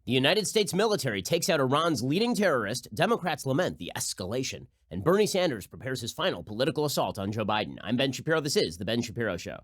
The United States military takes out Iran's leading terrorist, Democrats lament the escalation, and Bernie Sanders prepares his final political assault on Joe Biden. I'm Ben Shapiro. This is The Ben Shapiro Show.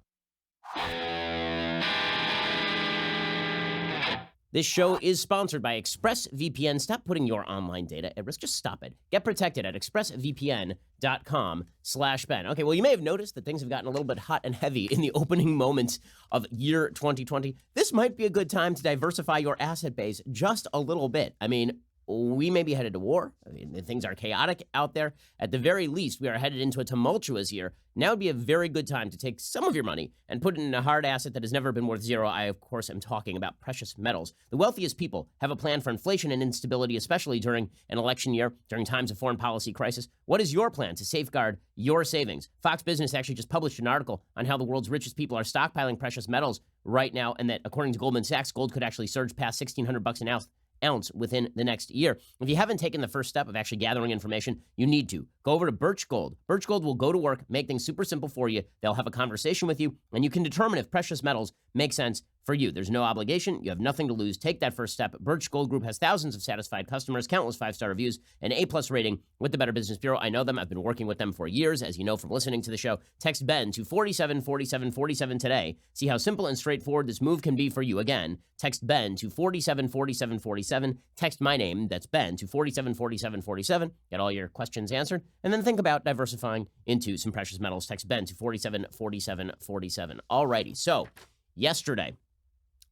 This show is sponsored by ExpressVPN. Stop putting your online data at risk. Just stop it. Get protected at expressvpn.com/Ben. Okay, well, you may have noticed that things have gotten a little bit hot and heavy in the opening moments of year 2020. This might be a good time to diversify your asset base just a little bit. I mean, we may be headed to war. I mean, things are chaotic out there. At the very least, we are headed into a tumultuous year. Now would be a very good time to take some of your money and put it in a hard asset that has never been worth zero. I, of course, am talking about precious metals. The wealthiest people have a plan for inflation and instability, especially during an election year, during times of foreign policy crisis. What is your plan to safeguard your savings? Fox Business actually just published an article on how the world's richest people are stockpiling precious metals right now, and that, according to Goldman Sachs, gold could actually surge past $1,600 an ounce within the next year. If you haven't taken the first step of actually gathering information, you need to. Go over to Birch Gold. Birch Gold will go to work, make things super simple for you. They'll have a conversation with you, and you can determine if precious metals make sense for you. There's no obligation. You have nothing to lose. Take that first step. Birch Gold Group has thousands of satisfied customers, countless 5-star reviews, an A+ rating with the Better Business Bureau. I know them. I've been working with them for years, as you know from listening to the show. Text Ben to 474747 today. See how simple and straightforward this move can be for you. Again, text Ben to 474747. Text my name, that's Ben, to 474747. Get all your questions answered, and then think about diversifying into some precious metals. Text Ben to 474747. Alrighty, so yesterday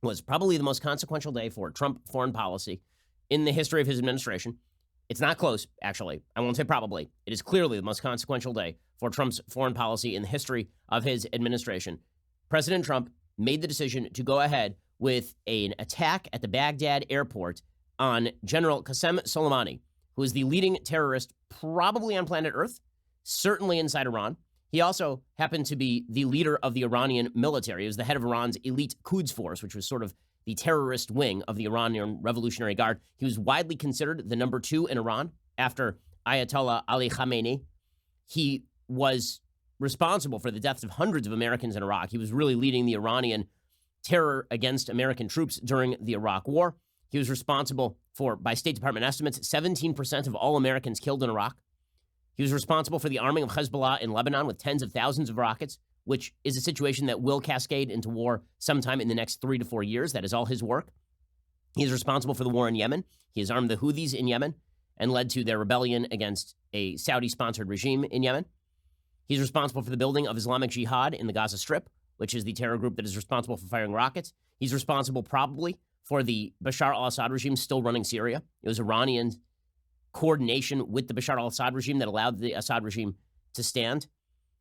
was probably the most consequential day for Trump foreign policy in the history of his administration. It's not close, actually. I won't say probably. It is clearly the most consequential day for Trump's foreign policy in the history of his administration. President Trump made the decision to go ahead with an attack at the Baghdad airport on General Qasem Soleimani, who is the leading terrorist probably on planet Earth, certainly inside Iran. He also happened to be the leader of the Iranian military. He was the head of Iran's elite Quds Force, which was sort of the terrorist wing of the Iranian Revolutionary Guard. He was widely considered the number 2 in Iran after Ayatollah Ali Khamenei. He was responsible for the deaths of hundreds of Americans in Iraq. He was really leading the Iranian terror against American troops during the Iraq War. He was responsible for, by State Department estimates, 17% of all Americans killed in Iraq. He was responsible for the arming of Hezbollah in Lebanon with tens of thousands of rockets, which is a situation that will cascade into war sometime in the next 3 to 4 years. That is all his work. He is responsible for the war in Yemen. He has armed the Houthis in Yemen and led to their rebellion against a Saudi-sponsored regime in Yemen. He's responsible for the building of Islamic Jihad in the Gaza Strip, which is the terror group that is responsible for firing rockets. He's responsible probably for the Bashar al-Assad regime still running Syria. It was Iranian coordination with the Bashar al-Assad regime that allowed the Assad regime to stand.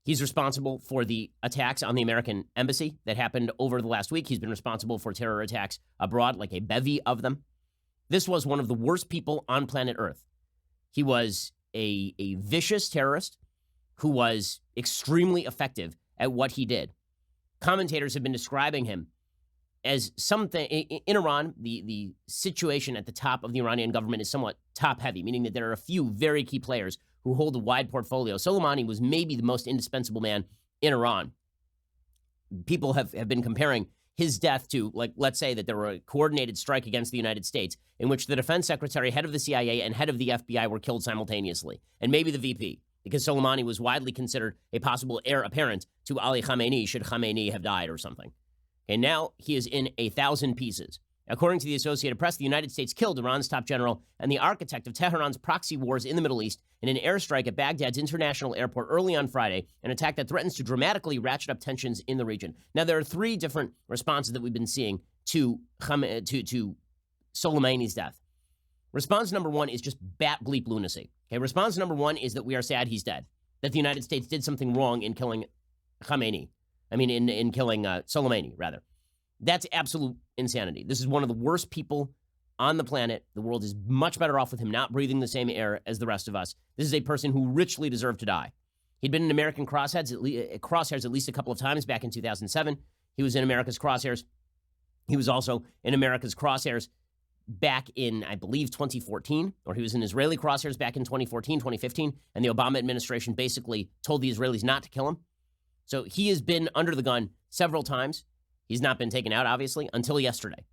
He's responsible for the attacks on the American embassy that happened over the last week. He's been responsible for terror attacks abroad, like a bevy of them. This was one of the worst people on planet Earth. He was a vicious terrorist who was extremely effective at what he did. Commentators have been describing him as something in Iran. The situation at the top of the Iranian government is somewhat top heavy, meaning that there are a few very key players who hold a wide portfolio. Soleimani was maybe the most indispensable man in Iran. People have been comparing his death to, like, let's say that there were a coordinated strike against the United States in which the defense secretary, head of the CIA, and head of the FBI were killed simultaneously, and maybe the VP, because Soleimani was widely considered a possible heir apparent to Ali Khamenei should Khamenei have died or something. And now he is in 1,000 pieces. According to the Associated Press, the United States killed Iran's top general and the architect of Tehran's proxy wars in the Middle East in an airstrike at Baghdad's international airport early on Friday, an attack that threatens to dramatically ratchet up tensions in the region. Now, there are 3 different responses that we've been seeing to Soleimani's death. Response number 1 is just bat bleep lunacy. Okay, response number 1 is that we are sad he's dead, that the United States did something wrong in killing Khamenei. In killing Soleimani, rather. That's absolute insanity. This is one of the worst people on the planet. The world is much better off with him not breathing the same air as the rest of us. This is a person who richly deserved to die. He'd been in American crosshairs at least a couple of times back in 2007. He was in America's crosshairs. He was also in America's crosshairs back in, I believe, 2014, or he was in Israeli crosshairs back in 2014, 2015, and the Obama administration basically told the Israelis not to kill him. So he has been under the gun several times. He's not been taken out, obviously, until yesterday.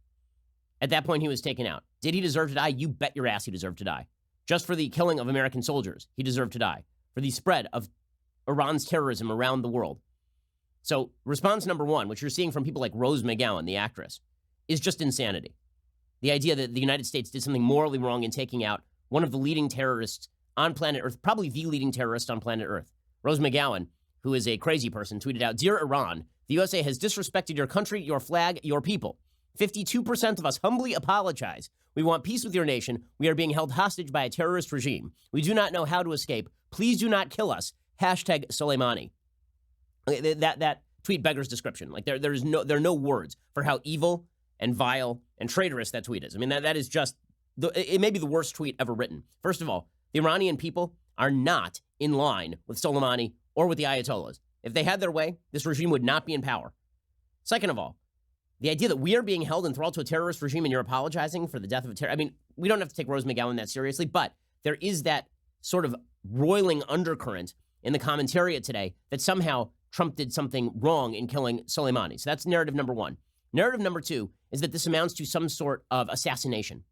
At that point, he was taken out. Did he deserve to die? You bet your ass he deserved to die. Just for the killing of American soldiers, he deserved to die. For the spread of Iran's terrorism around the world. So response number one, which you're seeing from people like Rose McGowan, the actress, is just insanity. The idea that the United States did something morally wrong in taking out one of the leading terrorists on planet Earth, probably the leading terrorist on planet Earth. Rose McGowan, who is a crazy person, tweeted out, "Dear Iran, the USA has disrespected your country, your flag, your people. 52% of us humbly apologize. We want peace with your nation. We are being held hostage by a terrorist regime. We do not know how to escape. Please do not kill us. Hashtag Soleimani." That tweet beggars description. Like there are no words for how evil and vile and traitorous that tweet is. I mean, that is just, it may be the worst tweet ever written. First of all, the Iranian people are not in line with Soleimani or with the Ayatollahs. If they had their way, this regime would not be in power. Second of all, the idea that we are being held enthralled to a terrorist regime and you're apologizing for the death of a terrorist. I mean, we don't have to take Rose McGowan that seriously, but there is that sort of roiling undercurrent in the commentariat today that somehow Trump did something wrong in killing Soleimani. So that's narrative number one. Narrative number two is that this amounts to some sort of assassination,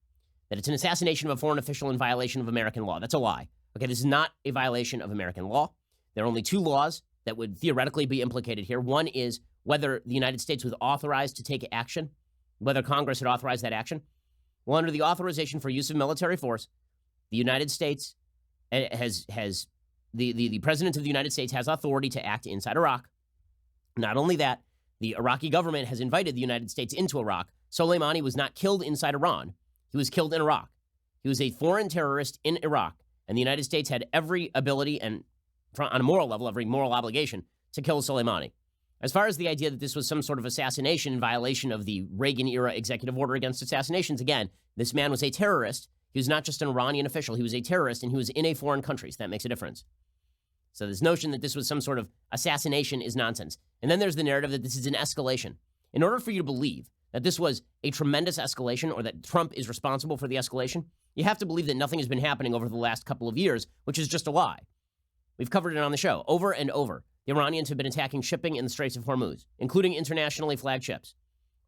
that it's an assassination of a foreign official in violation of American law. That's a lie. Okay, this is not a violation of American law. There are only two laws that would theoretically be implicated here. One is whether the United States was authorized to take action, whether Congress had authorized that action. Well, under the authorization for use of military force, the United States has the president of the United States has authority to act inside Iraq. Not only that, the Iraqi government has invited the United States into Iraq. Soleimani was not killed inside Iran. He was killed in Iraq. He was a foreign terrorist in Iraq, and the United States had every ability and, on a moral level, every moral obligation to kill Soleimani. As far as the idea that this was some sort of assassination in violation of the Reagan-era executive order against assassinations, again, this man was a terrorist. He was not just an Iranian official. He was a terrorist, and he was in a foreign country, so that makes a difference. So this notion that this was some sort of assassination is nonsense. And then there's the narrative that this is an escalation. In order for you to believe that this was a tremendous escalation or that Trump is responsible for the escalation, you have to believe that nothing has been happening over the last couple of years, which is just a lie. We've covered it on the show over and over. The Iranians have been attacking shipping in the Straits of Hormuz, including internationally flagged ships.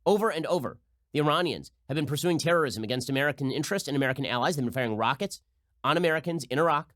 Over and over, the Iranians have been pursuing terrorism against American interests and American allies. They've been firing rockets on Americans in Iraq.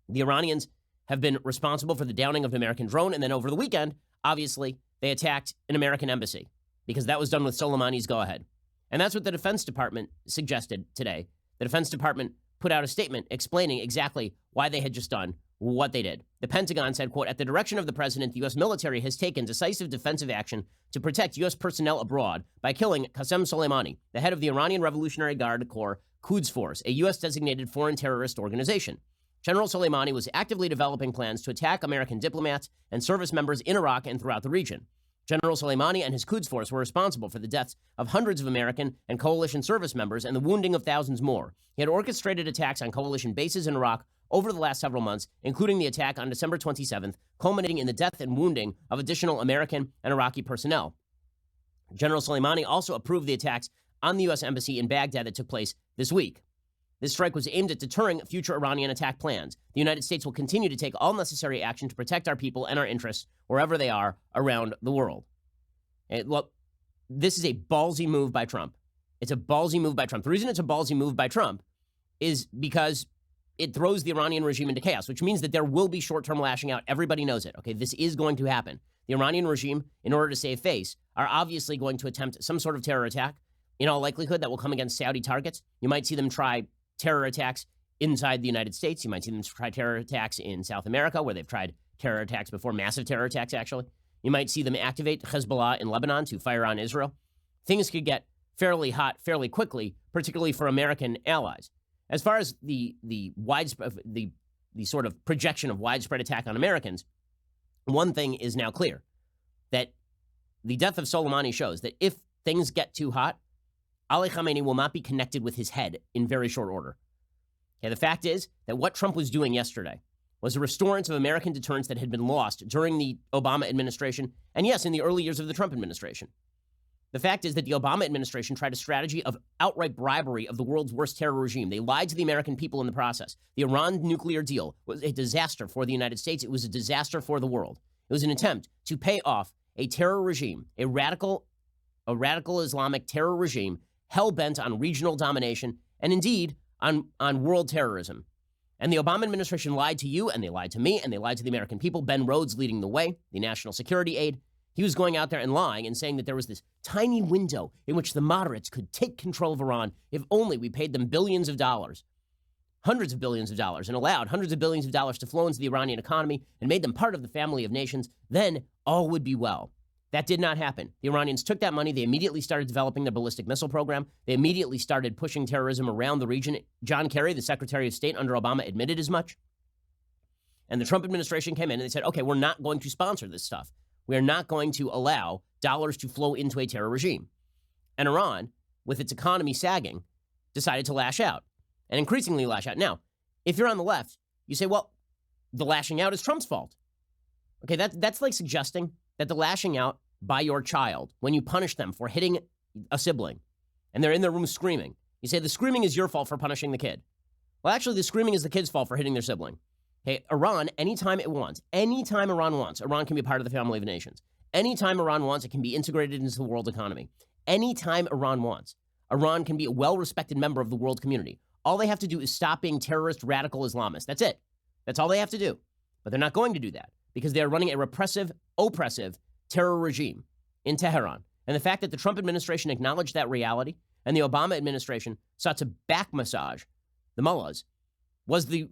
The Iranians have been responsible for the downing of an American drone, and then over the weekend, obviously, they attacked an American embassy because that was done with Soleimani's go-ahead. And that's what the Defense Department suggested today. The Defense Department put out a statement explaining exactly why they had just done what they did. The Pentagon said, quote, "At the direction of the president, the U.S. military has taken decisive defensive action to protect U.S. personnel abroad by killing Qasem Soleimani, the head of the Iranian Revolutionary Guard Corps Quds Force, a U.S.-designated foreign terrorist organization. General Soleimani was actively developing plans to attack American diplomats and service members in Iraq and throughout the region. General Soleimani and his Quds Force were responsible for the deaths of hundreds of American and coalition service members and the wounding of thousands more. He had orchestrated attacks on coalition bases in Iraq over the last several months, including the attack on December 27th, culminating in the death and wounding of additional American and Iraqi personnel. General Soleimani also approved the attacks on the U.S. embassy in Baghdad that took place this week. This strike was aimed at deterring future Iranian attack plans. The United States will continue to take all necessary action to protect our people and our interests wherever they are around the world." Well, this is a ballsy move by Trump. It's a ballsy move by Trump. The reason it's a ballsy move by Trump is because it throws the Iranian regime into chaos, which means that there will be short-term lashing out. Everybody knows it. Okay, this is going to happen. The Iranian regime, in order to save face, are obviously going to attempt some sort of terror attack. In all likelihood, that will come against Saudi targets. You might see them try terror attacks inside the United States. You might see them try terror attacks in South America, where they've tried terror attacks before, massive terror attacks, actually. You might see them activate Hezbollah in Lebanon to fire on Israel. Things could get fairly hot fairly quickly, particularly for American allies. As far as the widespread, the sort of projection of widespread attack on Americans, one thing is now clear, that the death of Soleimani shows that if things get too hot, Ali Khamenei will not be connected with his head in very short order. Okay, the fact is that what Trump was doing yesterday was a restorance of American deterrence that had been lost during the Obama administration, and yes, in the early years of the Trump administration. The fact is that the Obama administration tried a strategy of outright bribery of the world's worst terror regime. They lied to the American people in the process. The Iran nuclear deal was a disaster for the United States. It was a disaster for the world. It was an attempt to pay off a terror regime, a radical Islamic terror regime hell-bent on regional domination and indeed on world terrorism. And the Obama administration lied to you, and they lied to me, and they lied to the American people. Ben Rhodes leading the way, the national security aide. He was going out there and lying and saying that there was this tiny window in which the moderates could take control of Iran if only we paid them billions of dollars, hundreds of billions of dollars, and allowed hundreds of billions of dollars to flow into the Iranian economy and made them part of the family of nations. Then all would be well. That did not happen. The Iranians took that money. They immediately started developing their ballistic missile program. They immediately started pushing terrorism around the region. John Kerry, the Secretary of State under Obama, admitted as much. And the Trump administration came in and they said, okay, we're not going to sponsor this stuff. We are not going to allow dollars to flow into a terror regime. And Iran, with its economy sagging, decided to lash out and increasingly lash out. Now, if you're on the left, you say, well, the lashing out is Trump's fault. Okay, that's like suggesting that the lashing out by your child, when you punish them for hitting a sibling and they're in their room screaming, you say the screaming is your fault for punishing the kid. Well, actually, the screaming is the kid's fault for hitting their sibling. Okay, Iran, anytime Iran wants, Iran can be part of the family of nations. Anytime Iran wants, it can be integrated into the world economy. Anytime Iran wants, Iran can be a well-respected member of the world community. All they have to do is stop being terrorist, radical Islamists. That's it. That's all they have to do. But they're not going to do that because they are running a repressive, oppressive terror regime in Tehran. And the fact that the Trump administration acknowledged that reality and the Obama administration sought to back massage the mullahs was the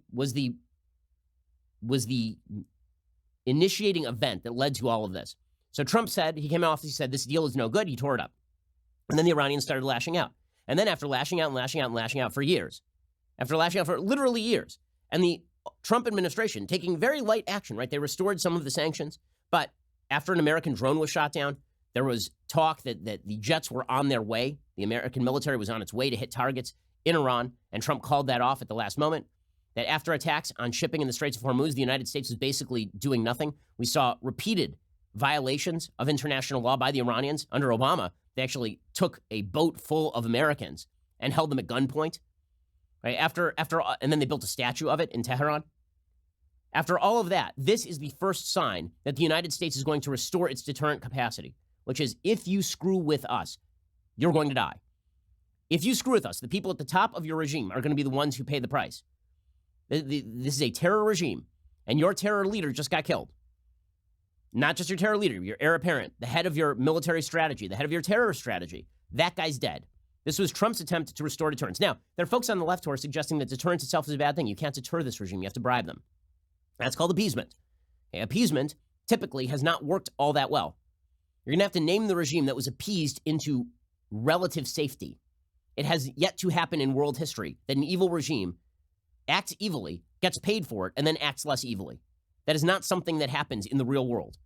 initiating event that led to all of this. So Trump said, he came off, he said, this deal is no good. He tore it up. And then the Iranians started lashing out. And then after lashing out and lashing out and lashing out for years, after lashing out for literally years, and the Trump administration taking very light action, right? They restored some of the sanctions, but after an American drone was shot down, there was talk that the jets were on their way. The American military was on its way to hit targets in Iran, and Trump called that off at the last moment. That after attacks on shipping in the Straits of Hormuz, the United States was basically doing nothing. We saw repeated violations of international law by the Iranians. Under Obama, they actually took a boat full of Americans and held them at gunpoint. Right? And then they built a statue of it in Tehran. After all of that, this is the first sign that the United States is going to restore its deterrent capacity, which is if you screw with us, you're going to die. If you screw with us, the people at the top of your regime are going to be the ones who pay the price. This is a terror regime, and your terror leader just got killed. Not just your terror leader, your heir apparent, the head of your military strategy, the head of your terror strategy. That guy's dead. This was Trump's attempt to restore deterrence. Now, there are folks on the left who are suggesting that deterrence itself is a bad thing. You can't deter this regime. You have to bribe them. That's called appeasement. Okay, appeasement typically has not worked all that well. You're going to have to name the regime that was appeased into relative safety. It has yet to happen in world history that an evil regime acts evilly, gets paid for it, and then acts less evilly. That is not something that happens in the real world.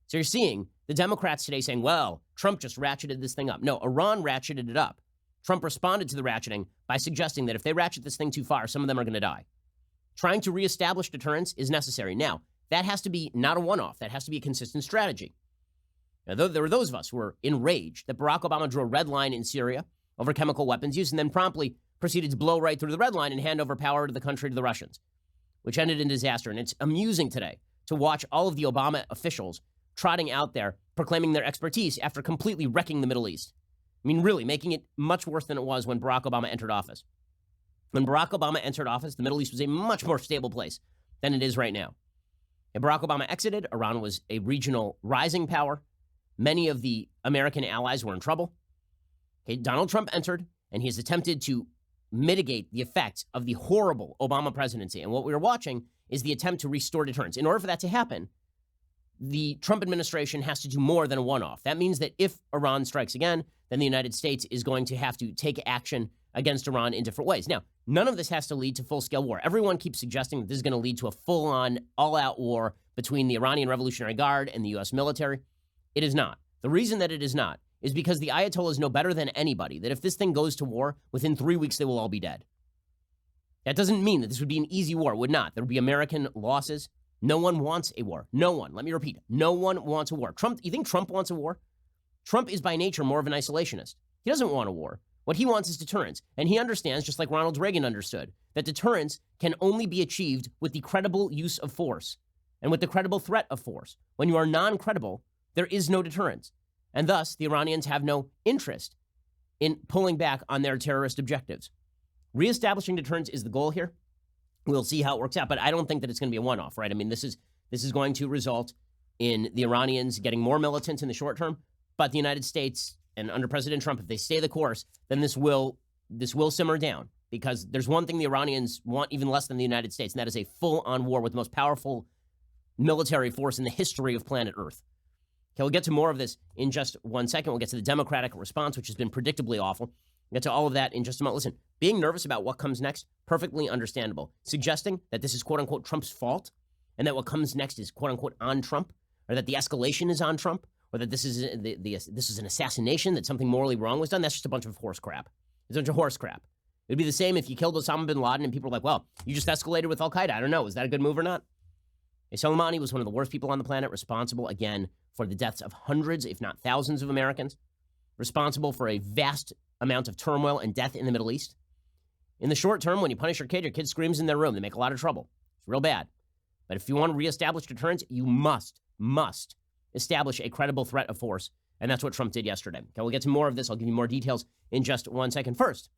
So you're seeing the Democrats today saying, well, Trump just ratcheted this thing up. No, Iran ratcheted it up. Trump responded to the ratcheting by suggesting that if they ratchet this thing too far, some of them are going to die. Trying to reestablish deterrence is necessary. Now, that has to be not a one-off. That has to be a consistent strategy. Now, there were those of us who were enraged that Barack Obama drew a red line in Syria over chemical weapons use and then promptly proceeded to blow right through the red line and hand over power to the country to the Russians, which ended in disaster. And it's amusing today to watch all of the Obama officials trotting out there proclaiming their expertise after completely wrecking the Middle East. I mean, really making it much worse than it was when Barack Obama entered office. When Barack Obama entered office, the Middle East was a much more stable place than it is right now. And Barack Obama exited. Iran was a regional rising power. Many of the American allies were in trouble. Okay, Donald Trump entered, and he has attempted to mitigate the effects of the horrible Obama presidency. And what we are watching is the attempt to restore deterrence. In order for that to happen, the Trump administration has to do more than a one-off. That means that if Iran strikes again, then the United States is going to have to take action against Iran in different ways. Now, none of this has to lead to full-scale war. Everyone keeps suggesting that this is going to lead to a full-on, all-out war between the Iranian Revolutionary Guard and the U.S. military. It is not. The reason that it is not is because the Ayatollahs know better than anybody that if this thing goes to war, within 3 weeks they will all be dead. That doesn't mean that this would be an easy war. It would not. There would be American losses. No one wants a war. No one. Let me repeat. No one wants a war. You think Trump wants a war? Trump is by nature more of an isolationist. He doesn't want a war. What he wants is deterrence. And he understands, just like Ronald Reagan understood, that deterrence can only be achieved with the credible use of force and with the credible threat of force. When you are non-credible, there is no deterrence. And thus, the Iranians have no interest in pulling back on their terrorist objectives. Reestablishing deterrence is the goal here. We'll see how it works out, but I don't think that it's going to be a one-off, right? I mean, this is going to result in the Iranians getting more militant in the short term, but the United States and under President Trump, if they stay the course, then this will simmer down, because there's one thing the Iranians want even less than the United States, and that is a full-on war with the most powerful military force in the history of planet Earth. Okay, we'll get to more of this in just 1 second. We'll get to the Democratic response, which has been predictably awful. We'll get to all of that in just a moment. Listen, being nervous about what comes next, perfectly understandable. Suggesting that this is quote-unquote Trump's fault and that what comes next is quote-unquote on Trump, or that the escalation is on Trump, or that this is this is an assassination, that something morally wrong was done, that's just a bunch of horse crap. It's a bunch of horse crap. It'd be the same if you killed Osama bin Laden and people were like, well, you just escalated with Al-Qaeda. I don't know. Is that a good move or not? Soleimani was one of the worst people on the planet, responsible, again, for the deaths of hundreds, if not thousands of Americans, responsible for a vast amount of turmoil and death in the Middle East. In the short term, when you punish your kid screams in their room. They make a lot of trouble. It's real bad. But if you want to reestablish deterrence, you must establish a credible threat of force. And that's what Trump did yesterday. Okay, we'll get to more of this. I'll give you more details in just 1 second. First,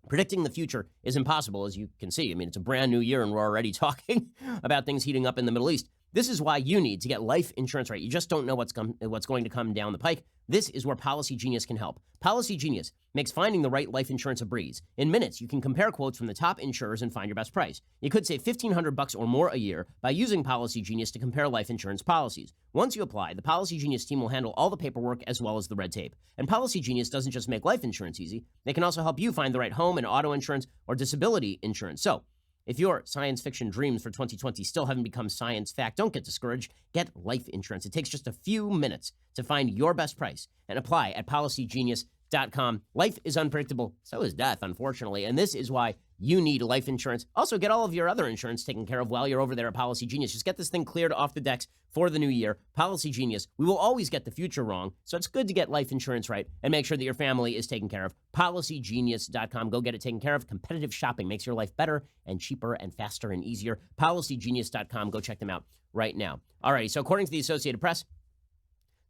predicting the future is impossible, as you can see. I mean, it's a brand new year, and we're already talking about things heating up in the Middle East. This is why you need to get life insurance right. You just don't know what's going to come down the pike. This is where Policy Genius can help. Policy Genius makes finding the right life insurance a breeze. In minutes, you can compare quotes from the top insurers and find your best price. You could save $1,500 or more a year by using Policy Genius to compare life insurance policies. Once you apply, the Policy Genius team will handle all the paperwork as well as the red tape. And Policy Genius doesn't just make life insurance easy. They can also help you find the right home and auto insurance or disability insurance. So, if your science fiction dreams for 2020 still haven't become science fact, don't get discouraged. Get life insurance. It takes just a few minutes to find your best price and apply at policygenius.com. Life is unpredictable. So is death, unfortunately. And this is why you need life insurance. Also, get all of your other insurance taken care of while you're over there at Policy Genius. Just get this thing cleared off the decks for the new year. Policy Genius. We will always get the future wrong, so it's good to get life insurance right and make sure that your family is taken care of. PolicyGenius.com. Go get it taken care of. Competitive shopping makes your life better and cheaper and faster and easier. PolicyGenius.com. Go check them out right now. Alrighty, so according to the Associated Press,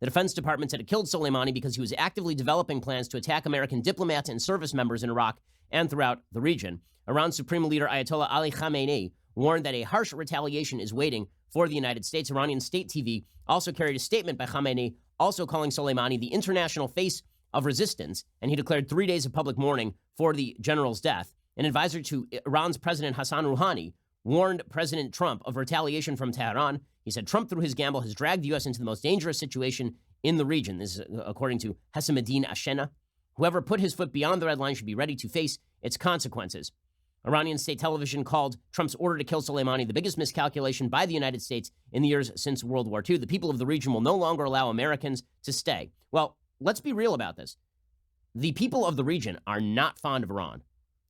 the Defense Department said it killed Soleimani because he was actively developing plans to attack American diplomats and service members in Iraq and throughout the region. Iran's Supreme Leader Ayatollah Ali Khamenei warned that a harsh retaliation is waiting for the United States. Iranian state TV also carried a statement by Khamenei, also calling Soleimani the international face of resistance, and he declared 3 days of public mourning for the general's death. An advisor to Iran's President Hassan Rouhani warned President Trump of retaliation from Tehran. He said Trump, through his gamble, has dragged the U.S. into the most dangerous situation in the region. This is according to Hessamuddin Ashena. Whoever put his foot beyond the red line should be ready to face its consequences. Iranian state television called Trump's order to kill Soleimani the biggest miscalculation by the United States in the years since World War II. The people of the region will no longer allow Americans to stay. Well, let's be real about this. The people of the region are not fond of Iran.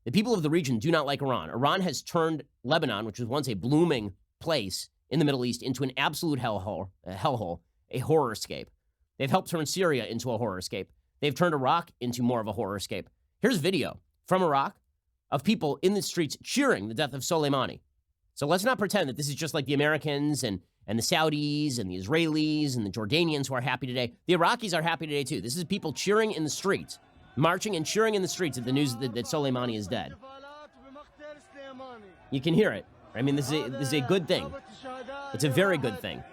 The people of the region do not like Iran. Iran has turned Lebanon, which was once a blooming place in the Middle East, into an absolute hellhole, a horrorscape. They've helped turn Syria into a horrorscape. They've turned Iraq into more of a horrorscape. Here's video from Iraq of people in the streets cheering the death of Soleimani. So let's not pretend that this is just like the Americans and the Saudis and the Israelis and the Jordanians who are happy today. The Iraqis are happy today too. This is people cheering in the streets, marching and cheering in the streets at the news that Soleimani is dead. You can hear it. I mean, this is a good thing. It's a very good thing.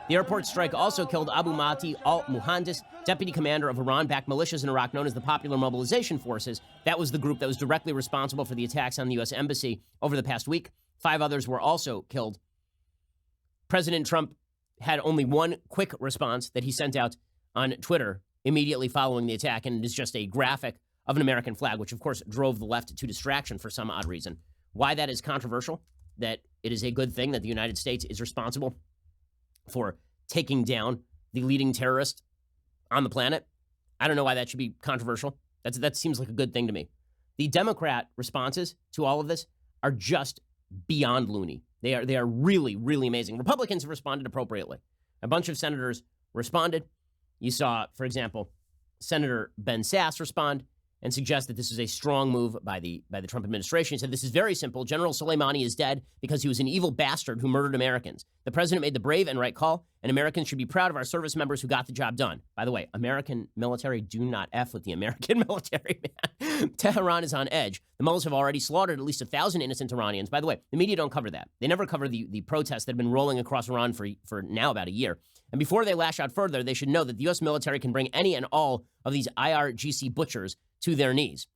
The airport strike also killed Abu Mahdi al-Muhandis, deputy commander of Iran-backed militias in Iraq known as the Popular Mobilization Forces. That was the group that was directly responsible for the attacks on the U.S. Embassy over the past week. 5 others were also killed. President Trump had only one quick response that he sent out on Twitter immediately following the attack, and it is just a graphic of an American flag, which of course drove the left to distraction for some odd reason. Why that is controversial, that it is a good thing that the United States is responsible for taking down the leading terrorist on the planet, I don't know why that should be controversial. That seems like a good thing to me. The Democrat responses to all of this are just beyond loony. They are really, really amazing. Republicans have responded appropriately. A bunch of senators responded. You saw, for example, Senator Ben Sasse respond, and suggest that this is a strong move by the Trump administration. He said, this is very simple. General Soleimani is dead because he was an evil bastard who murdered Americans. The president made the brave and right call, and Americans should be proud of our service members who got the job done. By the way, American military, do not F with the American military, man. Tehran is on edge. The mullahs have already slaughtered at least 1,000 innocent Iranians. By the way, the media don't cover that. They never cover the protests that have been rolling across Iran for now about a year. And before they lash out further, they should know that the U.S. military can bring any and all of these IRGC butchers to their knees.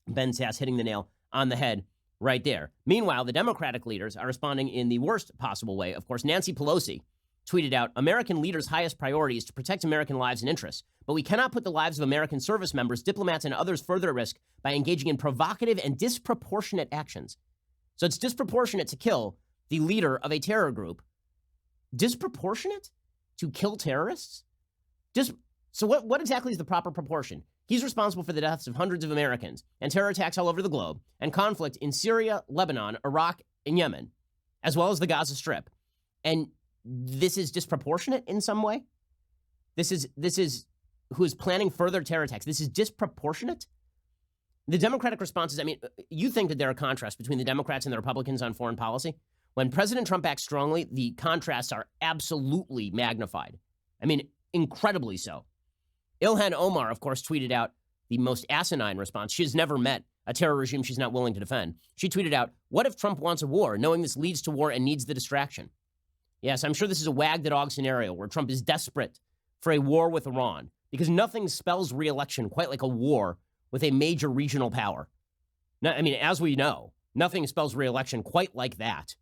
Ben Sass hitting the nail on the head right there. Meanwhile, the Democratic leaders are responding in the worst possible way. Of course, Nancy Pelosi tweeted out, American leaders' highest priority is to protect American lives and interests, but we cannot put the lives of American service members, diplomats, and others further at risk by engaging in provocative and disproportionate actions. So it's disproportionate to kill the leader of a terror group. Disproportionate to kill terrorists? So what exactly is the proper proportion? He's responsible for the deaths of hundreds of Americans and terror attacks all over the globe and conflict in Syria, Lebanon, Iraq, and Yemen, as well as the Gaza Strip. And this is disproportionate in some way? This is who is planning further terror attacks. This is disproportionate? The Democratic response is, I mean, you think that there are contrasts between the Democrats and the Republicans on foreign policy? When President Trump acts strongly, the contrasts are absolutely magnified. I mean, incredibly so. Ilhan Omar, of course, tweeted out the most asinine response. She has never met a terror regime she's not willing to defend. She tweeted out, what if Trump wants a war, knowing this leads to war and needs the distraction? Yes, I'm sure this is a wag the dog scenario where Trump is desperate for a war with Iran because nothing spells re-election quite like a war with a major regional power. Now, I mean, as we know, nothing spells re-election quite like that.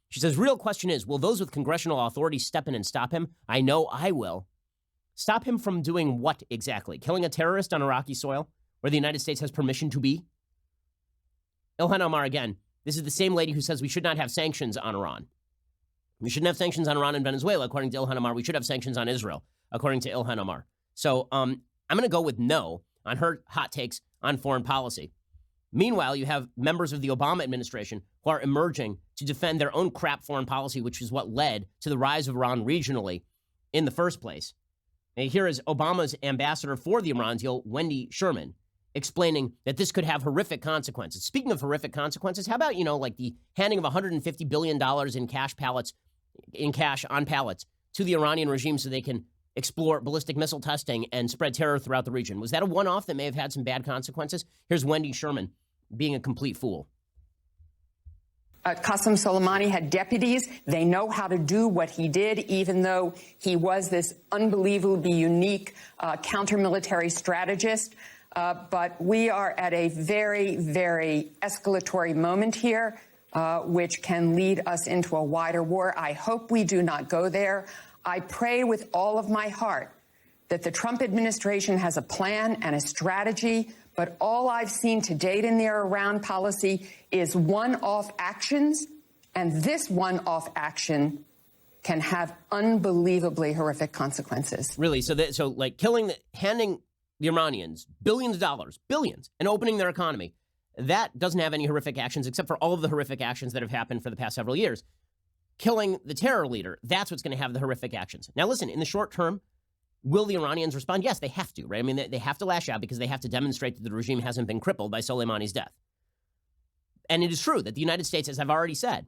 She says, real question is, will those with congressional authority step in and stop him? I know I will. Stop him from doing what exactly? Killing a terrorist on Iraqi soil where the United States has permission to be? Ilhan Omar, again, this is the same lady who says we should not have sanctions on Iran. We shouldn't have sanctions on Iran and Venezuela, according to Ilhan Omar. We should have sanctions on Israel, according to Ilhan Omar. So I'm going to go with no on her hot takes on foreign policy. Meanwhile, you have members of the Obama administration who are emerging to defend their own crap foreign policy, which is what led to the rise of Iran regionally in the first place. And here is Obama's ambassador for the Iran deal, Wendy Sherman, explaining that this could have horrific consequences. Speaking of horrific consequences, how about, like the handing of $150 billion in cash on pallets to the Iranian regime so they can explore ballistic missile testing and spread terror throughout the region? Was that a one-off that may have had some bad consequences? Here's Wendy Sherman being a complete fool. Qasem Soleimani had deputies. They know how to do what he did, even though he was this unbelievably unique counter-military strategist. But we are at a very, very escalatory moment here, which can lead us into a wider war. I hope we do not go there. I pray with all of my heart that the Trump administration has a plan and a strategy, but all I've seen to date in their Iran policy is one-off actions, and this one-off action can have unbelievably horrific consequences. Really? So like handing the Iranians billions of dollars, billions, and opening their economy, that doesn't have any horrific actions except for all of the horrific actions that have happened for the past several years. Killing the terror leader, that's what's going to have the horrific actions. Now, listen, in the short term, will the Iranians respond? Yes, they have to, right? I mean, they have to lash out because they have to demonstrate that the regime hasn't been crippled by Soleimani's death. And it is true that the United States, as I've already said,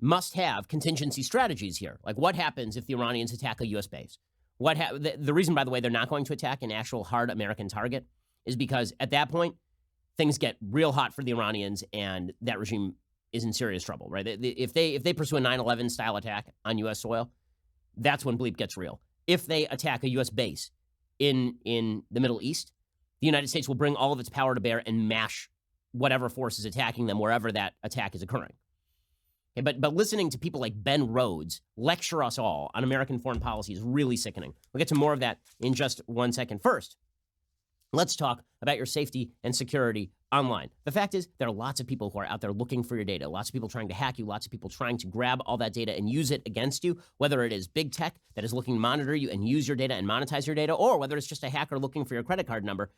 must have contingency strategies here. Like, what happens if the Iranians attack a U.S. base? The reason, by the way, they're not going to attack an actual hard American target is because at that point, things get real hot for the Iranians and that regime is in serious trouble, right? If they pursue a 9/11 style attack on U.S. soil, that's when bleep gets real. If they attack a U.S. base in the Middle East, the United States will bring all of its power to bear and mash whatever force is attacking them wherever that attack is occurring. Okay, but listening to people like Ben Rhodes lecture us all on American foreign policy is really sickening. We'll get to more of that in just 1 second. First, let's talk about your safety and security online. The fact is, there are lots of people who are out there looking for your data, lots of people trying to hack you, lots of people trying to grab all that data and use it against you, whether it is big tech that is looking to monitor you and use your data and monetize your data, or whether it's just a hacker looking for your credit card number.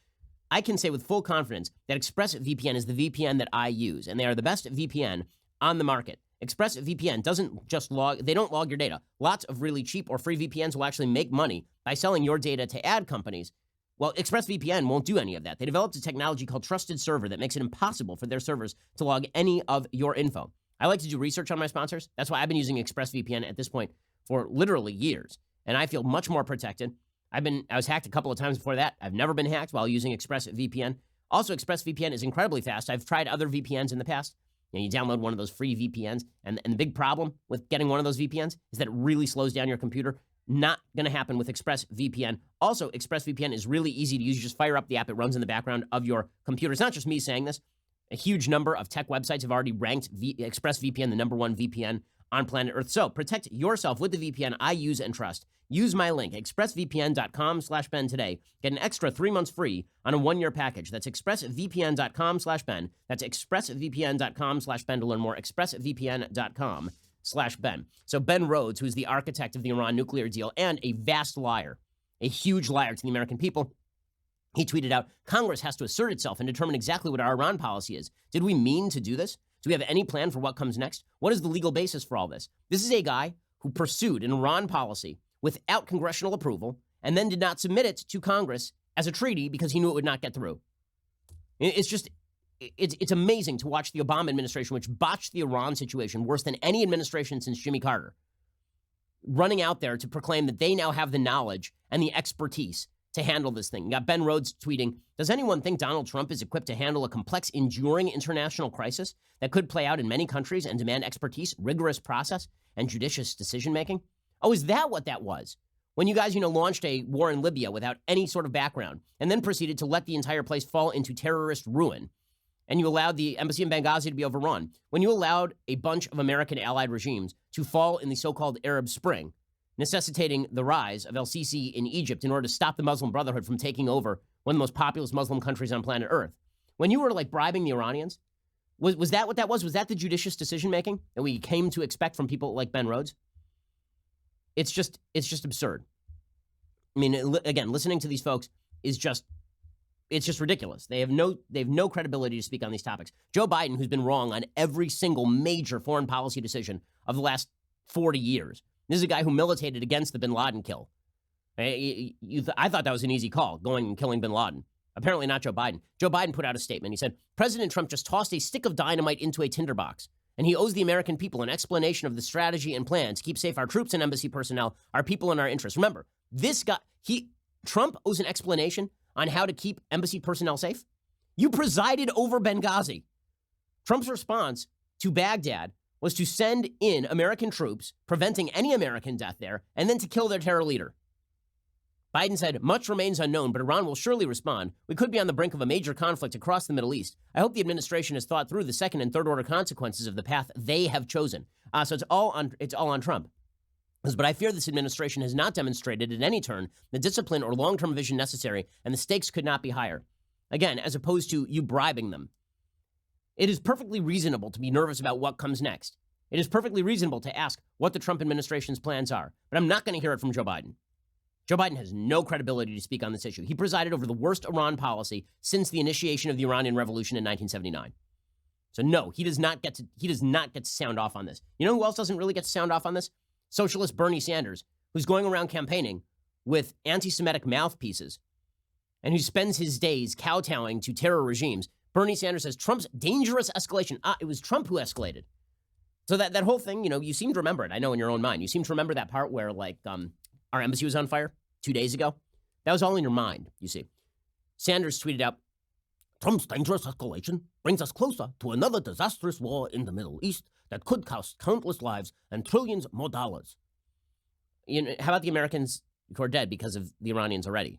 I can say with full confidence that ExpressVPN is the VPN that I use, and they are the best VPN on the market. ExpressVPN they don't log your data. Lots of really cheap or free VPNs will actually make money by selling your data to ad companies Well, ExpressVPN won't do any of that. They developed a technology called Trusted Server that makes it impossible for their servers to log any of your info. I like to do research on my sponsors. That's why I've been using ExpressVPN at this point for literally years, and I feel much more protected. I was hacked a couple of times before that. I've never been hacked while using ExpressVPN. Also, ExpressVPN is incredibly fast. I've tried other VPNs in the past. You download one of those free VPNs, and the big problem with getting one of those VPNs is that it really slows down your computer. Not going to happen with ExpressVPN. Also, ExpressVPN is really easy to use. You just fire up the app. It runs in the background of your computer. It's not just me saying this. A huge number of tech websites have already ranked ExpressVPN the #1 VPN on planet Earth. So protect yourself with the VPN I use and trust. Use my link, expressvpn.com/Ben today. Get an extra 3 months free on a 1-year package. That's expressvpn.com/Ben. That's expressvpn.com/Ben to learn more. expressvpn.com/Ben. So Ben Rhodes, who's the architect of the Iran nuclear deal and a vast liar, a huge liar to the American people, he tweeted out, Congress has to assert itself and determine exactly what our Iran policy is. Did we mean to do this? Do we have any plan for what comes next? What is the legal basis for all this? This is a guy who pursued an Iran policy without congressional approval and then did not submit it to Congress as a treaty because he knew it would not get through. It's amazing to watch the Obama administration, which botched the Iran situation worse than any administration since Jimmy Carter, running out there to proclaim that they now have the knowledge and the expertise to handle this thing. You got Ben Rhodes tweeting, does anyone think Donald Trump is equipped to handle a complex, enduring international crisis that could play out in many countries and demand expertise, rigorous process, and judicious decision-making? Oh, is that what that was? When you guys, launched a war in Libya without any sort of background and then proceeded to let the entire place fall into terrorist ruin, and you allowed the embassy in Benghazi to be overrun, when you allowed a bunch of American allied regimes to fall in the so-called Arab Spring, necessitating the rise of el-Sisi in Egypt in order to stop the Muslim Brotherhood from taking over one of the most populous Muslim countries on planet Earth. When you were bribing the Iranians, was that what that was? Was that the judicious decision-making that we came to expect from people like Ben Rhodes? It's just absurd. I mean, again, listening to these folks is just ridiculous. They have no credibility to speak on these topics. Joe Biden, who's been wrong on every single major foreign policy decision of the last 40 years. This is a guy who militated against the bin Laden kill. I thought that was an easy call, going and killing bin Laden. Apparently not Joe Biden. Joe Biden put out a statement. He said, President Trump just tossed a stick of dynamite into a tinderbox, and he owes the American people an explanation of the strategy and plan to keep safe our troops and embassy personnel, our people and our interests. Remember, this guy, Trump owes an explanation on how to keep embassy personnel safe. You presided over Benghazi. Trump's response to Baghdad was to send in American troops, preventing any American death there, and then to kill their terror leader. Biden said, much remains unknown, but Iran will surely respond. We could be on the brink of a major conflict across the Middle East. I hope the administration has thought through the second and third order consequences of the path they have chosen. So it's all on Trump. But I fear this administration has not demonstrated at any turn the discipline or long-term vision necessary, and the stakes could not be higher. Again, as opposed to you bribing them. It is perfectly reasonable to be nervous about what comes next. It is perfectly reasonable to ask what the Trump administration's plans are. But I'm not going to hear it from Joe Biden. Joe Biden has no credibility to speak on this issue. He presided over the worst Iran policy since the initiation of the Iranian Revolution in 1979. So no, he does not get to sound off on this. You know who else doesn't really get to sound off on this? Socialist Bernie Sanders, who's going around campaigning with anti-Semitic mouthpieces and who spends his days kowtowing to terror regimes. Bernie Sanders says Trump's dangerous escalation. It was Trump who escalated. So that whole thing, you seem to remember it. I know in your own mind. You seem to remember that part where, our embassy was on fire 2 days ago. That was all in your mind, you see. Sanders tweeted out, Trump's dangerous escalation brings us closer to another disastrous war in the Middle East that could cost countless lives and trillions more dollars. How about the Americans who are dead because of the Iranians already?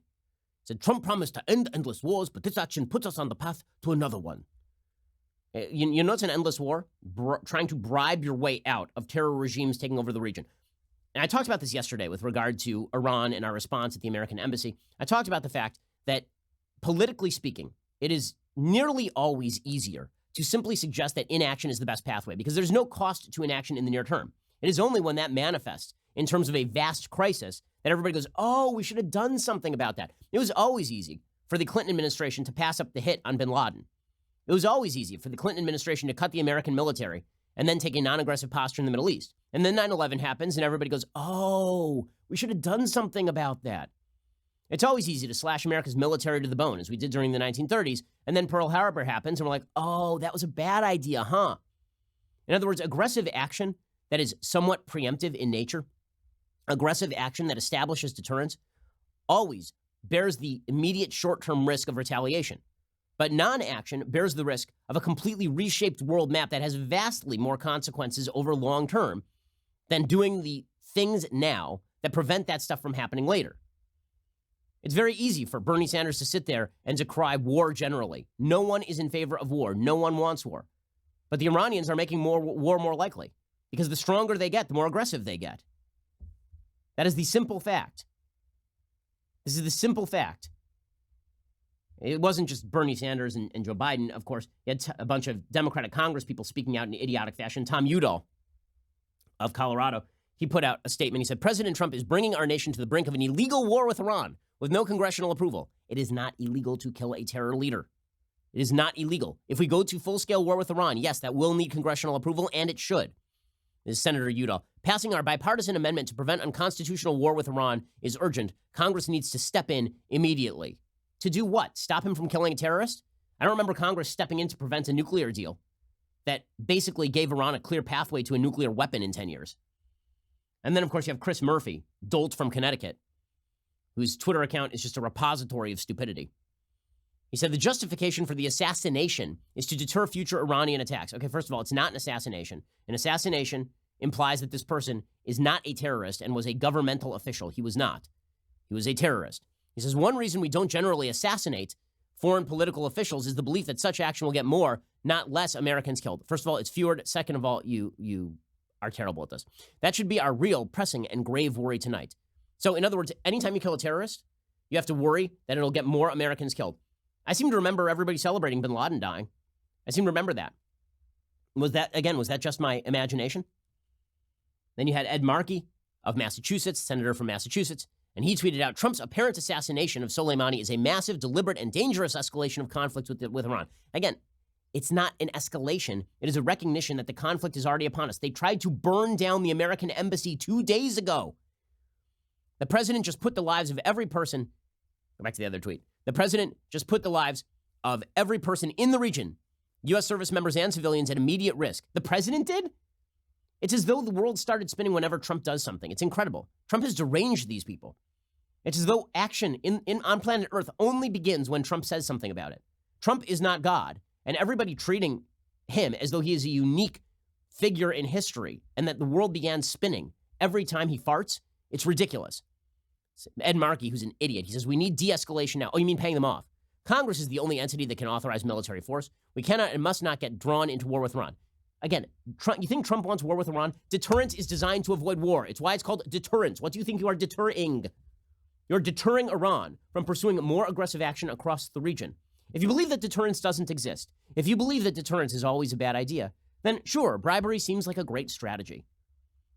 Said Trump promised to end endless wars, but this action puts us on the path to another one. You know it's an endless war? Trying to bribe your way out of terror regimes taking over the region. And I talked about this yesterday with regard to Iran and our response at the American embassy. I talked about the fact that, politically speaking, it is nearly always easier to simply suggest that inaction is the best pathway because there's no cost to inaction in the near term. It is only when that manifests in terms of a vast crisis that everybody goes, oh, we should have done something about that. It was always easy for the Clinton administration to pass up the hit on bin Laden. It was always easy for the Clinton administration to cut the American military and then take a non-aggressive posture in the Middle East. And then 9/11 happens and everybody goes, oh, we should have done something about that. It's always easy to slash America's military to the bone, as we did during the 1930s, and then Pearl Harbor happens, and we're like, oh, that was a bad idea, huh? In other words, aggressive action that is somewhat preemptive in nature, aggressive action that establishes deterrence, always bears the immediate short-term risk of retaliation. But non-action bears the risk of a completely reshaped world map that has vastly more consequences over long-term than doing the things now that prevent that stuff from happening later. It's very easy for Bernie Sanders to sit there and decry war generally. No one is in favor of war. No one wants war. But the Iranians are making war more likely because the stronger they get, the more aggressive they get. That is the simple fact. This is the simple fact. It wasn't just Bernie Sanders and Joe Biden, of course. You had a bunch of Democratic Congress people speaking out in idiotic fashion. Tom Udall of Colorado, he put out a statement. He said, President Trump is bringing our nation to the brink of an illegal war with Iran with no congressional approval. It is not illegal to kill a terror leader. It is not illegal. If we go to full-scale war with Iran, yes, that will need congressional approval, and it should. This is Senator Udall. Passing our bipartisan amendment to prevent unconstitutional war with Iran is urgent. Congress needs to step in immediately. To do what? Stop him from killing a terrorist? I don't remember Congress stepping in to prevent a nuclear deal that basically gave Iran a clear pathway to a nuclear weapon in 10 years. And then, of course, you have Chris Murphy, dolt from Connecticut, whose Twitter account is just a repository of stupidity. He said the justification for the assassination is to deter future Iranian attacks. Okay, first of all, it's not an assassination. An assassination implies that this person is not a terrorist and was a governmental official. He was not. He was a terrorist. He says one reason we don't generally assassinate foreign political officials is the belief that such action will get more, not less Americans killed. First of all, it's fewer. Second of all, you are terrible at this. That should be our real, pressing, and grave worry tonight. So, in other words, anytime you kill a terrorist, you have to worry that it'll get more Americans killed. I seem to remember everybody celebrating bin Laden dying. I seem to remember that. Was that just my imagination? Then you had Ed Markey of Massachusetts, senator from Massachusetts, and he tweeted out, Trump's apparent assassination of Soleimani is a massive, deliberate, and dangerous escalation of conflict with Iran. Again, it's not an escalation. It is a recognition that the conflict is already upon us. They tried to burn down the American embassy 2 days ago. The president just put the lives of every person. Go back to the other tweet. The president just put the lives of every person in the region, U.S. service members and civilians, at immediate risk. The president did? It's as though the world started spinning whenever Trump does something. It's incredible. Trump has deranged these people. It's as though action on planet Earth only begins when Trump says something about it. Trump is not God, and everybody treating him as though he is a unique figure in history and that the world began spinning every time he farts, it's ridiculous. Ed Markey, who's an idiot, he says, we need de-escalation now. Oh, you mean paying them off? Congress is the only entity that can authorize military force. We cannot and must not get drawn into war with Iran. Again, you think Trump wants war with Iran? Deterrence is designed to avoid war. It's why it's called deterrence. What do you think you are deterring? You're deterring Iran from pursuing more aggressive action across the region. If you believe that deterrence doesn't exist, if you believe that deterrence is always a bad idea, then sure, bribery seems like a great strategy.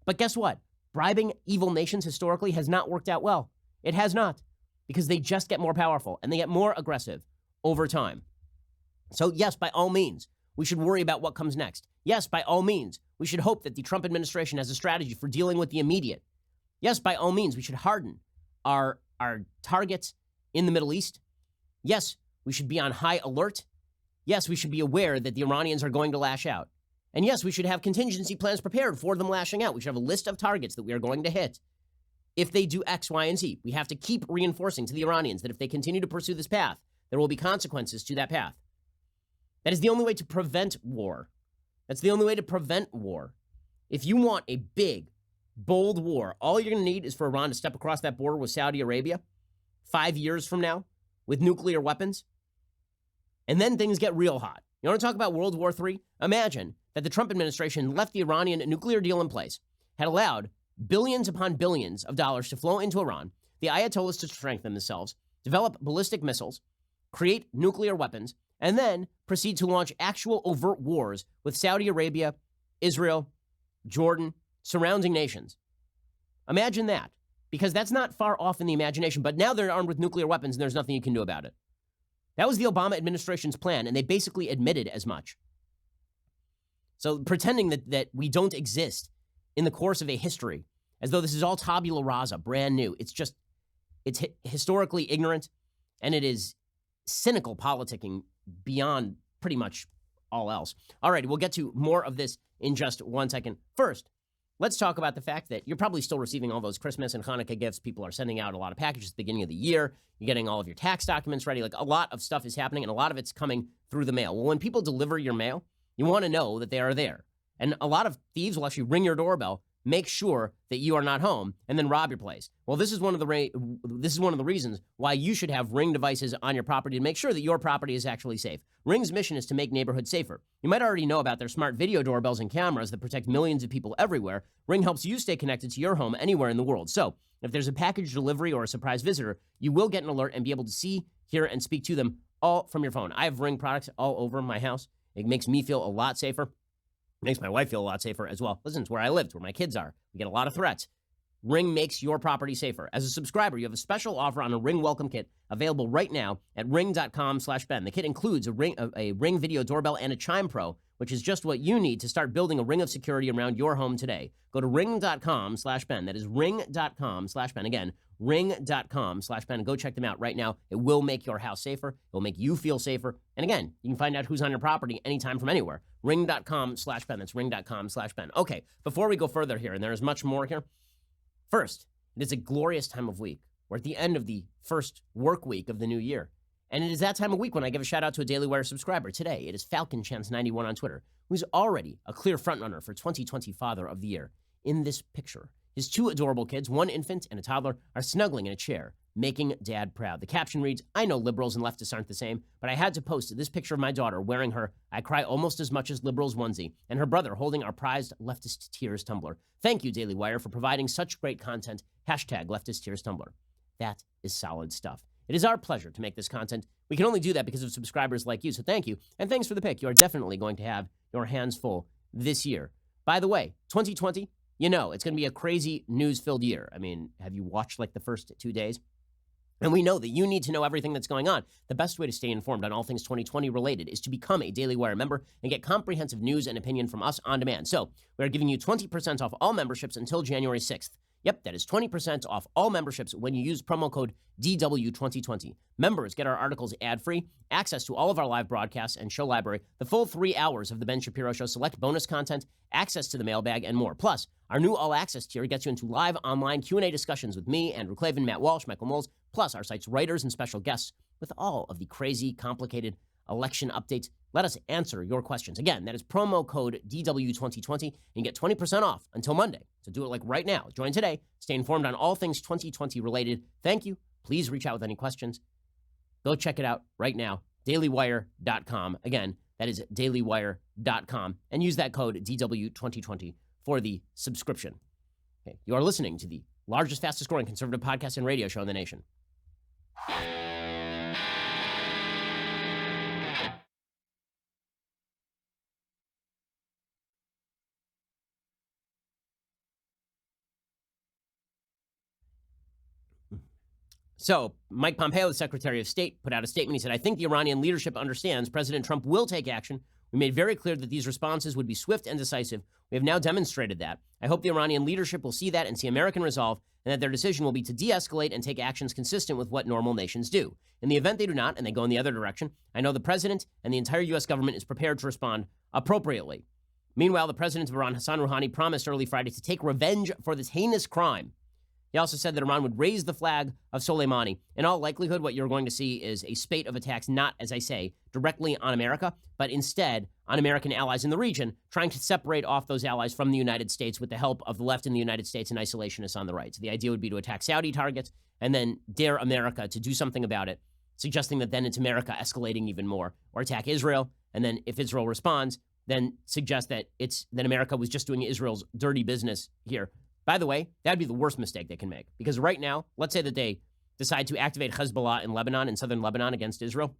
But guess what? Bribing evil nations historically has not worked out well. It has not, because they just get more powerful and they get more aggressive over time. So yes, by all means, we should worry about what comes next. Yes, by all means, we should hope that the Trump administration has a strategy for dealing with the immediate. Yes, by all means, we should harden our targets in the Middle East. Yes, we should be on high alert. Yes, we should be aware that the Iranians are going to lash out. And yes, we should have contingency plans prepared for them lashing out. We should have a list of targets that we are going to hit. If they do X, Y, and Z, we have to keep reinforcing to the Iranians that if they continue to pursue this path, there will be consequences to that path. That is the only way to prevent war. That's the only way to prevent war. If you want a big, bold war, all you're going to need is for Iran to step across that border with Saudi Arabia 5 years from now with nuclear weapons. And then things get real hot. You want to talk about World War III? Imagine that the Trump administration left the Iranian nuclear deal in place, had allowed billions upon billions of dollars to flow into Iran, the Ayatollahs to strengthen themselves, develop ballistic missiles, create nuclear weapons, and then proceed to launch actual overt wars with Saudi Arabia, Israel, Jordan, surrounding nations. Imagine that, because that's not far off in the imagination, but now they're armed with nuclear weapons and there's nothing you can do about it. That was the Obama administration's plan, and they basically admitted as much. So pretending that we don't exist in the course of a history, as though this is all tabula rasa, brand new, it's just It's historically ignorant, and it is cynical politicking beyond pretty much all else. All right, we'll get to more of this in just 1 second. First, let's talk about the fact that you're probably still receiving all those Christmas and Hanukkah gifts. People are sending out a lot of packages at the beginning of the year. You're getting all of your tax documents ready. Like, a lot of stuff is happening, and a lot of it's coming through the mail. Well, when people deliver your mail, you want to know that they are there. And a lot of thieves will actually ring your doorbell, make sure that you are not home, and then rob your place. Well, this is one of the reasons why you should have Ring devices on your property to make sure that your property is actually safe. Ring's mission is to make neighborhoods safer. You might already know about their smart video doorbells and cameras that protect millions of people everywhere. Ring helps you stay connected to your home anywhere in the world. So, if there's a package delivery or a surprise visitor, you will get an alert and be able to see, hear, and speak to them all from your phone. I have Ring products all over my house. It makes me feel a lot safer. Makes my wife feel a lot safer as well. Listen, it's where I live, it's where my kids are. We get a lot of threats. Ring makes your property safer. As a subscriber, you have a special offer on a Ring welcome kit available right now at ring.com/Ben. The kit includes a Ring video doorbell and a Chime Pro, which is just what you need to start building a ring of security around your home today. Go to ring.com/Ben. That is ring.com/Ben. Again, ring.com/Ben. Go check them out right now. It will make your house safer. It will make you feel safer. And again, you can find out who's on your property anytime from anywhere. Ring.com/Ben. That's ring.com/Ben. Okay, before we go further here, and there is much more here. First, it is a glorious time of week. We're at the end of the first work week of the new year. And it is that time of week when I give a shout out to a Daily Wire subscriber. Today, it is FalconChance91 on Twitter, who's already a clear frontrunner for 2020 Father of the Year. In this picture, his two adorable kids, one infant and a toddler, are snuggling in a chair, making Dad proud. The caption reads, "I know liberals and leftists aren't the same, but I had to post this picture of my daughter wearing her I Cry Almost as Much as Liberals onesie, and her brother holding our prized Leftist Tears tumbler. Thank you, Daily Wire, for providing such great content. Hashtag Leftist Tears tumbler." That is solid stuff. It is our pleasure to make this content. We can only do that because of subscribers like you, so thank you. And thanks for the pick. You are definitely going to have your hands full this year. By the way, 2020, you know, it's going to be a crazy news-filled year. I mean, have you watched like the first 2 days? And we know that you need to know everything that's going on. The best way to stay informed on all things 2020 related is to become a Daily Wire member and get comprehensive news and opinion from us on demand. So we are giving you 20% off all memberships until January 6th. Yep, that is 20% off all memberships when you use promo code DW2020. Members get our articles ad-free, access to all of our live broadcasts and show library, the full 3 hours of The Ben Shapiro Show, select bonus content, access to the mailbag, and more. Plus, our new all-access tier gets you into live online Q&A discussions with me, Andrew Klavan, Matt Walsh, Michael Moles, plus our site's writers and special guests with all of the crazy, complicated election updates. Let us answer your questions. Again, that is promo code DW2020, and you get 20% off until Monday. So do it like right now. Join today. Stay informed on all things 2020 related. Thank you. Please reach out with any questions. Go check it out right now. dailywire.com. Again, that is dailywire.com. And use that code DW2020 for the subscription. Okay. You are listening to the largest, fastest growing conservative podcast and radio show in the nation. So Mike Pompeo, the Secretary of State, put out a statement. He said, "I think the Iranian leadership understands President Trump will take action. We made very clear that these responses would be swift and decisive. We have now demonstrated that. I hope the Iranian leadership will see that and see American resolve, and that their decision will be to de-escalate and take actions consistent with what normal nations do. In the event they do not, and they go in the other direction, I know the president and the entire U.S. government is prepared to respond appropriately." Meanwhile, the president of Iran, Hassan Rouhani, promised early Friday to take revenge for this heinous crime. He also said that Iran would raise the flag of Soleimani. In all likelihood, what you're going to see is a spate of attacks, not, as I say, directly on America, but instead on American allies in the region, trying to separate off those allies from the United States with the help of the left in the United States and isolationists on the right. So the idea would be to attack Saudi targets and then dare America to do something about it, suggesting that then it's America escalating even more, or attack Israel, and then if Israel responds, then suggest that America was just doing Israel's dirty business here. By the way, that'd be the worst mistake they can make. Because right now, let's say that they decide to activate Hezbollah in Lebanon, in southern Lebanon, against Israel.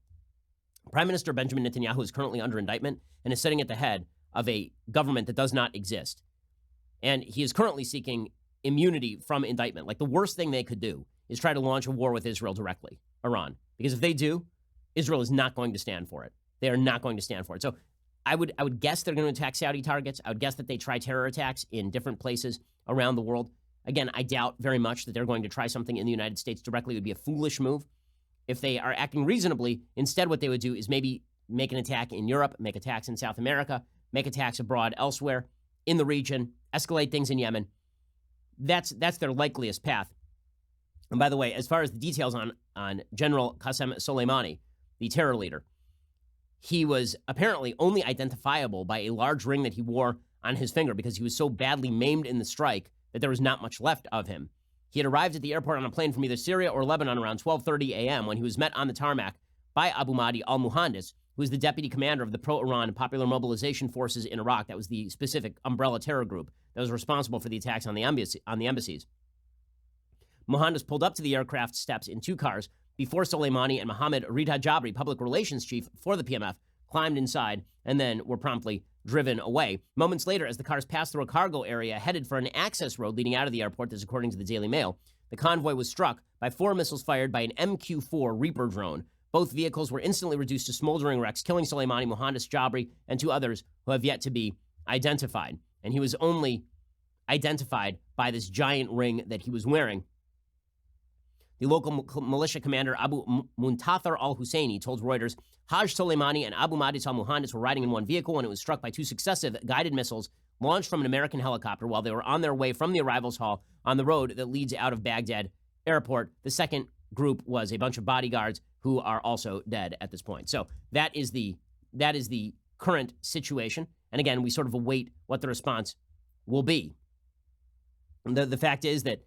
Prime Minister Benjamin Netanyahu is currently under indictment and is sitting at the head of a government that does not exist. And he is currently seeking immunity from indictment. Like, the worst thing they could do is try to launch a war with Israel directly, Iran. Because if they do, Israel is not going to stand for it. They are not going to stand for it. So I would guess they're going to attack Saudi targets. I would guess that they try terror attacks in different places around the world. Again, I doubt very much that they're going to try something in the United States directly. It would be a foolish move. If they are acting reasonably, instead what they would do is maybe make an attack in Europe, make attacks in South America, make attacks abroad elsewhere in the region, escalate things in Yemen. That's their likeliest path. And by the way, as far as the details on General Qasem Soleimani, the terror leader, he was apparently only identifiable by a large ring that he wore on his finger because he was so badly maimed in the strike that there was not much left of him. He had arrived at the airport on a plane from either Syria or Lebanon around 12:30 a.m. when he was met on the tarmac by Abu Mahdi al-Muhandis, who is the deputy commander of the pro-Iran Popular Mobilization Forces in Iraq. That was the specific umbrella terror group that was responsible for the attacks on the embassies. Muhandis pulled up to the aircraft steps in two cars before Soleimani and Mohammed Rida Jabri, public relations chief for the PMF, climbed inside and then were promptly driven away. Moments later, as the cars passed through a cargo area headed for an access road leading out of the airport, this according to the Daily Mail, the convoy was struck by 4 missiles fired by an MQ-4 Reaper drone. Both vehicles were instantly reduced to smoldering wrecks, killing Soleimani, Mohandis Jabri, and 2 others who have yet to be identified. And he was only identified by this giant ring that he was wearing. The local militia commander Abu Muntathar al-Husseini told Reuters Haj Soleimani and Abu Mahdi al-Muhandis were riding in one vehicle when it was struck by 2 successive guided missiles launched from an American helicopter while they were on their way from the arrivals hall on the road that leads out of Baghdad airport. The second group was a bunch of bodyguards who are also dead at this point. So that is the current situation. And again, we sort of await what the response will be. The fact is that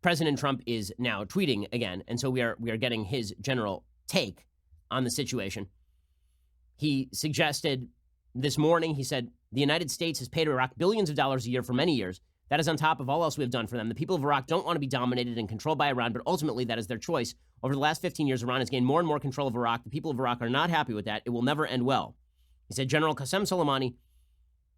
President Trump is now tweeting again, and so we are getting his general take on the situation. He suggested this morning, he said, the United States has paid Iraq billions of dollars a year for many years. That is on top of all else we have done for them. The people of Iraq don't want to be dominated and controlled by Iran, but ultimately that is their choice. Over the last 15 years, Iran has gained more and more control of Iraq. The people of Iraq are not happy with that. It will never end well. He said General Qasem Soleimani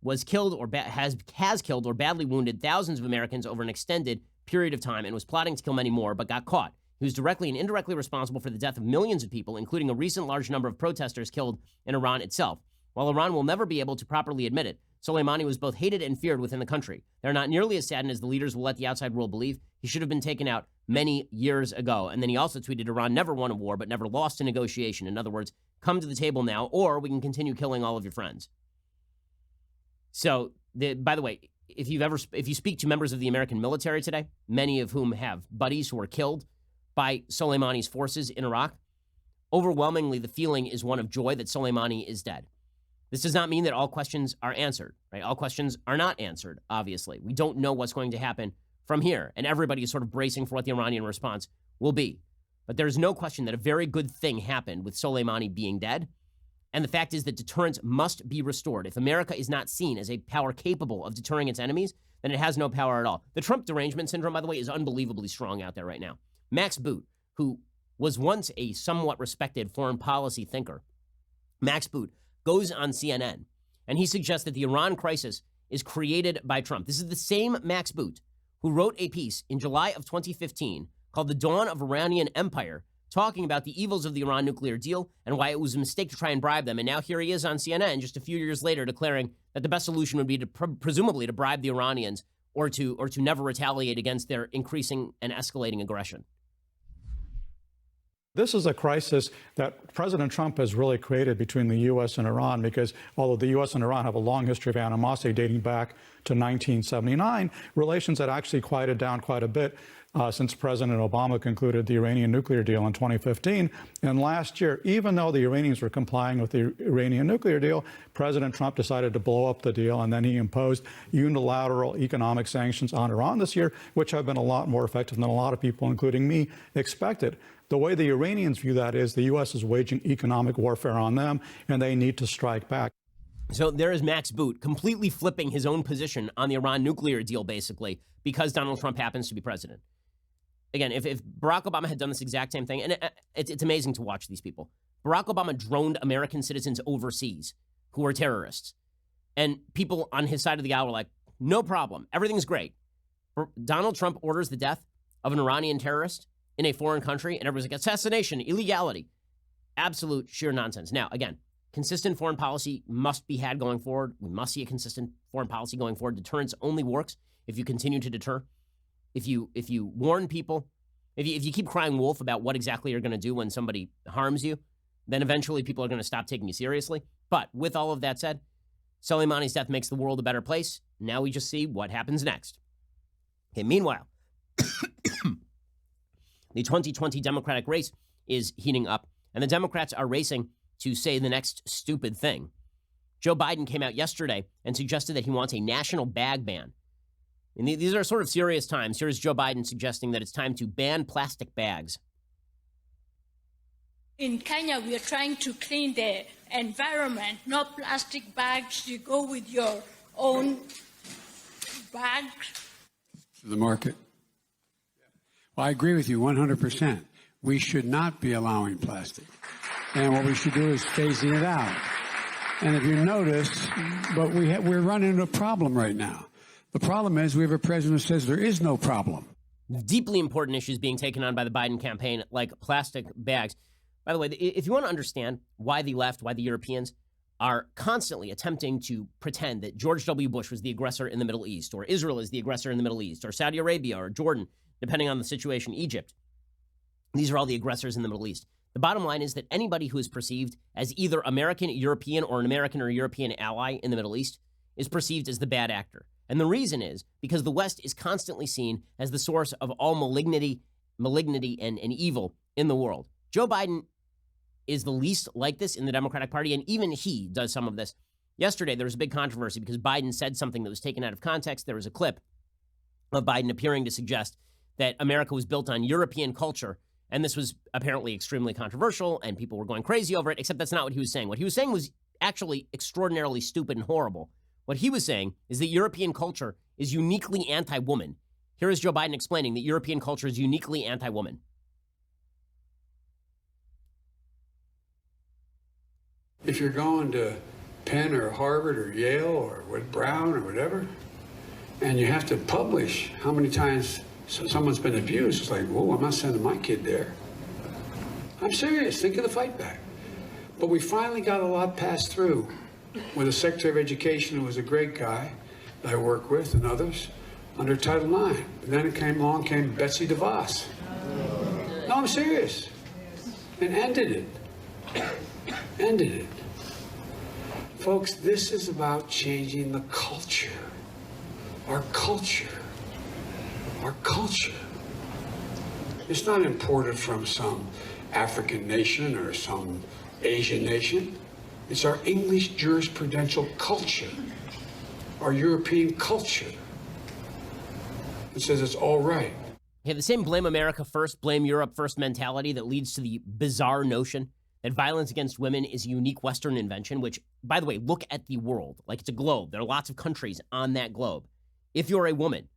was killed or has killed or badly wounded thousands of Americans over an extended period of time and was plotting to kill many more, but got caught. He was directly and indirectly responsible for the death of millions of people, including a recent large number of protesters killed in Iran itself. While Iran will never be able to properly admit it, Soleimani was both hated and feared within the country. They're not nearly as saddened as the leaders will let the outside world believe. He should have been taken out many years ago. And then he also tweeted, Iran never won a war, but never lost a negotiation. In other words, come to the table now, or we can continue killing all of your friends. So, by the way, if you speak to members of the American military today, many of whom have buddies who were killed by Soleimani's forces in Iraq, overwhelmingly the feeling is one of joy that Soleimani is dead. This does not mean that all questions are answered, right? All questions are not answered, obviously. We don't know what's going to happen from here, and everybody is sort of bracing for what the Iranian response will be. But there's no question that a very good thing happened with Soleimani being dead, and the fact is that deterrence must be restored. If America is not seen as a power capable of deterring its enemies, then it has no power at all. The Trump derangement syndrome, by the way, is unbelievably strong out there right now. Max Boot, who was once a somewhat respected foreign policy thinker, Max Boot goes on CNN, and he suggests that the Iran crisis is created by Trump. This is the same Max Boot who wrote a piece in July of 2015 called The Dawn of Iranian Empire, talking about the evils of the Iran nuclear deal and why it was a mistake to try and bribe them. And now here he is on CNN just a few years later declaring that the best solution would be to presumably to bribe the Iranians or to never retaliate against their increasing and escalating aggression. This is a crisis that President Trump has really created between the U.S. and Iran, because although the U.S. and Iran have a long history of animosity dating back to 1979, relations had actually quieted down quite a bit since President Obama concluded the Iranian nuclear deal in 2015. And last year, even though the Iranians were complying with the Iranian nuclear deal, President Trump decided to blow up the deal, and then he imposed unilateral economic sanctions on Iran this year, which have been a lot more effective than a lot of people, including me, expected. The way the Iranians view that is the U.S. is waging economic warfare on them, and they need to strike back. So there is Max Boot completely flipping his own position on the Iran nuclear deal, basically, because Donald Trump happens to be president. Again, if Barack Obama had done this exact same thing, and it's amazing to watch these people. Barack Obama droned American citizens overseas who were terrorists. And people on his side of the aisle were like, no problem, everything's great. Donald Trump orders the death of an Iranian terrorist in a foreign country, and everybody's like, assassination, illegality. Absolute sheer nonsense. Now, again, consistent foreign policy must be had going forward. We must see a consistent foreign policy going forward. Deterrence only works if you continue to deter. if you warn people, if you keep crying wolf about what exactly you're going to do when somebody harms you, then eventually people are going to stop taking you seriously. But with all of that said, Soleimani's death makes the world a better place. Now we just see what happens next. Okay, meanwhile, the 2020 Democratic race is heating up, and the Democrats are racing to say the next stupid thing. Joe Biden came out yesterday and suggested that he wants a national bag ban. And these are sort of serious times. Here's Joe Biden suggesting that it's time to ban plastic bags. In Kenya, we are trying to clean the environment. No plastic bags. You go with your own bags. The market. Well, I agree with you 100%. We should not be allowing plastic. And what we should do is phasing it out. And if you notice, but we're running into a problem right now. The problem is we have a president who says there is no problem. Deeply important issues being taken on by the Biden campaign, like plastic bags. By the way, if you want to understand why the left, why the Europeans are constantly attempting to pretend that George W. Bush was the aggressor in the Middle East, or Israel is the aggressor in the Middle East, or Saudi Arabia, or Jordan, depending on the situation, Egypt. These are all the aggressors in the Middle East. The bottom line is that anybody who is perceived as either American, European, or an American or European ally in the Middle East is perceived as the bad actor. And the reason is because the West is constantly seen as the source of all malignity and evil in the world. Joe Biden is the least like this in the Democratic Party, and even he does some of this. Yesterday, there was a big controversy because Biden said something that was taken out of context. There was a clip of Biden appearing to suggest that America was built on European culture, and this was apparently extremely controversial, and people were going crazy over it, except that's not what he was saying. What he was saying was actually extraordinarily stupid and horrible. What he was saying is that European culture is uniquely anti-woman. Here is Joe Biden explaining that European culture is uniquely anti-woman. If you're going to Penn or Harvard or Yale or Brown or whatever, and you have to publish how many times someone's been abused, it's like, whoa, I'm not sending my kid there. I'm serious. Think of the fight back. But we finally got a lot passed through with a Secretary of Education who was a great guy that I work with and others under Title IX. And then came Betsy DeVos. No, I'm serious. And ended it. Ended it. Folks, this is about changing the culture. Our culture. Our culture. It's not imported from some African nation or some Asian nation. It's our English jurisprudential culture, our European culture. It says it's all right. Yeah, the same blame America first, blame Europe first mentality that leads to the bizarre notion that violence against women is a unique Western invention, which, by the way, look at the world. Like it's a globe. There are lots of countries on that globe. If you're a woman,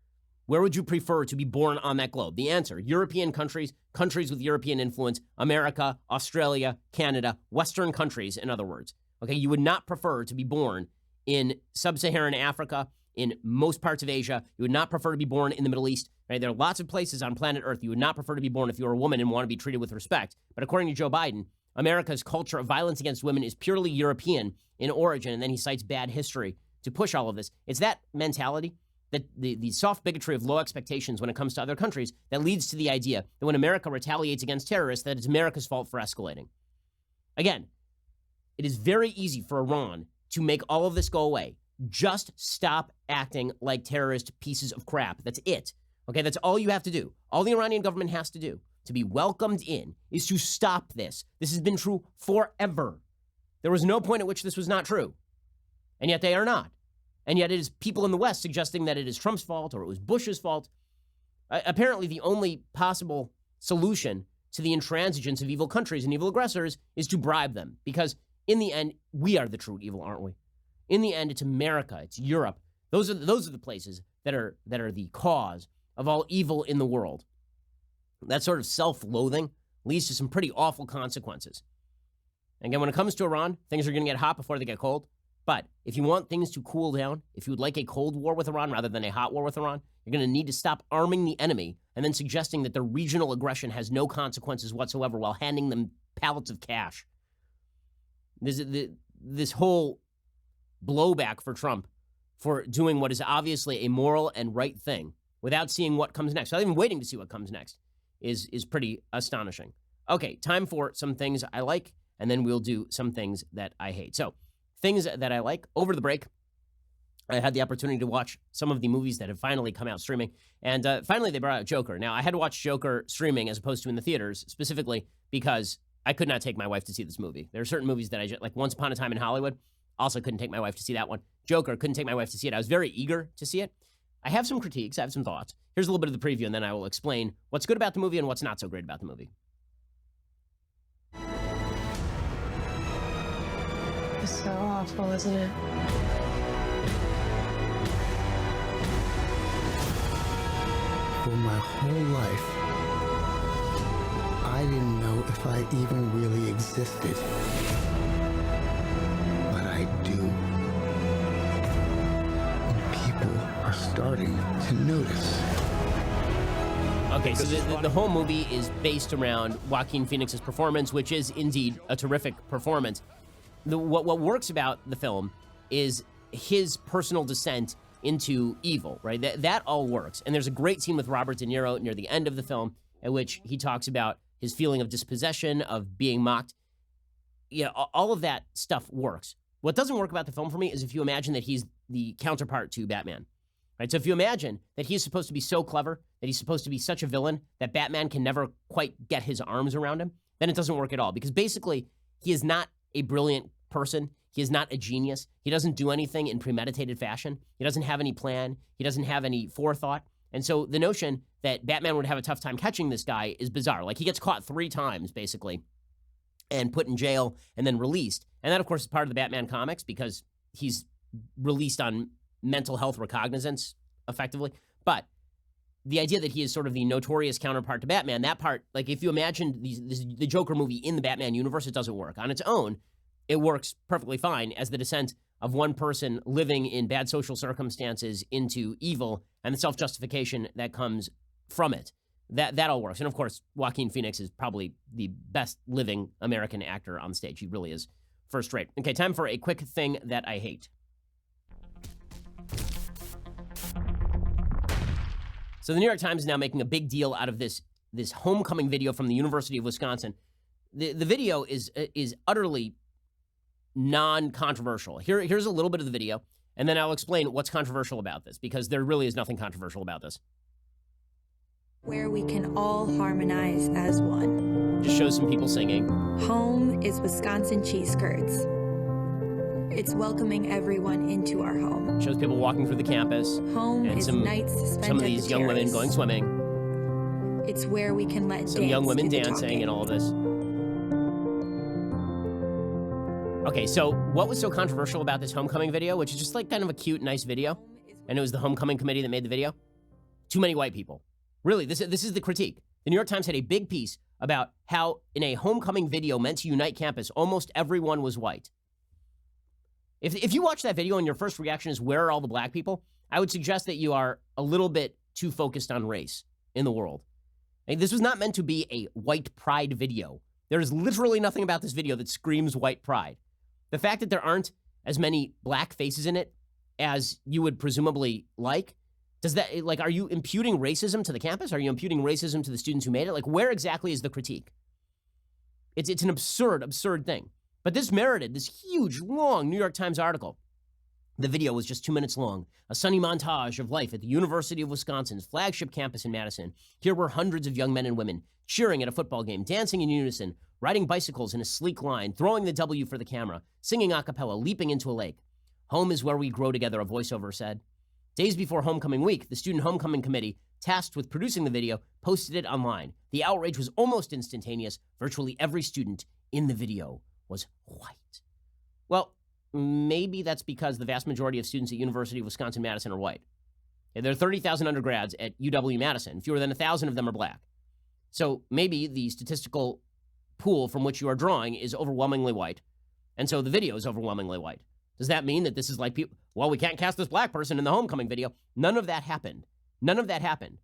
where would you prefer to be born on that globe? The answer, European countries, countries with European influence, America, Australia, Canada, Western countries, in other words. Okay, you would not prefer to be born in sub-Saharan Africa, in most parts of Asia. You would not prefer to be born in the Middle East. Right? There are lots of places on planet Earth you would not prefer to be born if you're a woman and want to be treated with respect. But according to Joe Biden, America's culture of violence against women is purely European in origin, and then he cites bad history to push all of this. It's that mentality, that the soft bigotry of low expectations when it comes to other countries, that leads to the idea that when America retaliates against terrorists, that it's America's fault for escalating. Again, it is very easy for Iran to make all of this go away. Just stop acting like terrorist pieces of crap. That's it. Okay, that's all you have to do. All the Iranian government has to do to be welcomed in is to stop this. This has been true forever. There was no point at which this was not true. And yet they are not. And yet it is people in the West suggesting that it is Trump's fault or it was Bush's fault. Apparently the only possible solution to the intransigence of evil countries and evil aggressors is to bribe them. Because in the end, we are the true evil, aren't we? In the end, it's America, it's Europe. Those are the places that are the cause of all evil in the world. That sort of self-loathing leads to some pretty awful consequences. Again, when it comes to Iran, things are going to get hot before they get cold. But if you want things to cool down, if you would like a cold war with Iran rather than a hot war with Iran, you're going to need to stop arming the enemy and then suggesting that their regional aggression has no consequences whatsoever while handing them pallets of cash. This whole blowback for Trump for doing what is obviously a moral and right thing without seeing what comes next, without even waiting to see what comes next, is pretty astonishing. Okay, time for some things I like, and then we'll do some things that I hate. So, things that I like. Over the break, I had the opportunity to watch some of the movies that have finally come out streaming, and finally they brought out Joker. Now, I had to watch Joker streaming as opposed to in the theaters, specifically because I could not take my wife to see this movie. There are certain movies that I just, like Once Upon a Time in Hollywood, also couldn't take my wife to see that one. Joker, couldn't take my wife to see it. I was very eager to see it. I have some critiques, I have some thoughts. Here's a little bit of the preview, and then I will explain what's good about the movie and what's not so great about the movie. It's so awful, isn't it? For my whole life, I didn't know if I even really existed. But I do. And people are starting to notice. Okay, so the whole movie is based around Joaquin Phoenix's performance, which is indeed a terrific performance. What works about the film is his personal descent into evil, right? That all works. And there's a great scene with Robert De Niro near the end of the film in which he talks about his feeling of dispossession, of being mocked. Yeah, all of that stuff works. What doesn't work about the film for me is if you imagine that he's the counterpart to Batman, right? So if you imagine that he's supposed to be so clever, that he's supposed to be such a villain, that Batman can never quite get his arms around him, then it doesn't work at all. Because basically, he is not a brilliant person. He is not a genius. He doesn't do anything in premeditated fashion. He doesn't have any plan. He doesn't have any forethought. And so the notion that Batman would have a tough time catching this guy is bizarre. Like, he gets caught 3 times, basically, and put in jail and then released. And that, of course, is part of the Batman comics because he's released on mental health recognizance, effectively. But the idea that he is sort of the notorious counterpart to Batman, that part, like, if you imagine the Joker movie in the Batman universe, it doesn't work. On its own, it works perfectly fine as the descent of one person living in bad social circumstances into evil and the self-justification that comes from it. That all works. And of course, Joaquin Phoenix is probably the best living American actor on stage. He really is first rate. Okay, time for a quick thing that I hate. So the New York Times is now making a big deal out of this homecoming video from the University of Wisconsin. The video is utterly non-controversial. Here's a little bit of the video, and then I'll explain what's controversial about this, because there really is nothing controversial about this. Where we can all harmonize as one. Just shows some people singing. Home is Wisconsin cheese curds. It's welcoming everyone into our home. Shows people walking through the campus. Home and is nights spent some of at these the young women terrace. going swimming. It's where we can let Some dance young women do the dancing talking. and all of this. Okay, so what was so controversial about this homecoming video, which is just like kind of a cute, nice video, and it was the homecoming committee that made the video? Too many white people. Really, this is the critique. The New York Times had a big piece about how in a homecoming video meant to unite campus, almost everyone was white. If you watch that video and your first reaction is, where are all the black people? I would suggest that you are a little bit too focused on race in the world. And this was not meant to be a white pride video. There is literally nothing about this video that screams white pride. The fact that there aren't as many black faces in it as you would presumably like, does that, like, are you imputing racism to the campus? Are you imputing racism to the students who made it? Like, where exactly is the critique? It's an absurd thing. But this merited this huge, long New York Times article. The video was just 2 minutes long, a sunny montage of life at the University of Wisconsin's flagship campus in Madison. Here were hundreds of young men and women cheering at a football game, dancing in unison, riding bicycles in a sleek line, throwing the W for the camera, singing a cappella, leaping into a lake. Home is where we grow together, a voiceover said. Days before homecoming week, the Student Homecoming Committee, tasked with producing the video, posted it online. The outrage was almost instantaneous. Virtually every student in the video was white. Well, maybe that's because the vast majority of students at University of Wisconsin-Madison are white. There are 30,000 undergrads at UW-Madison. Fewer than 1,000 of them are black. So maybe the statistical pool from which you are drawing is overwhelmingly white, and so the video is overwhelmingly white. Does that mean that this is like, well, we can't cast this black person in the homecoming video? None of that happened. None of that happened.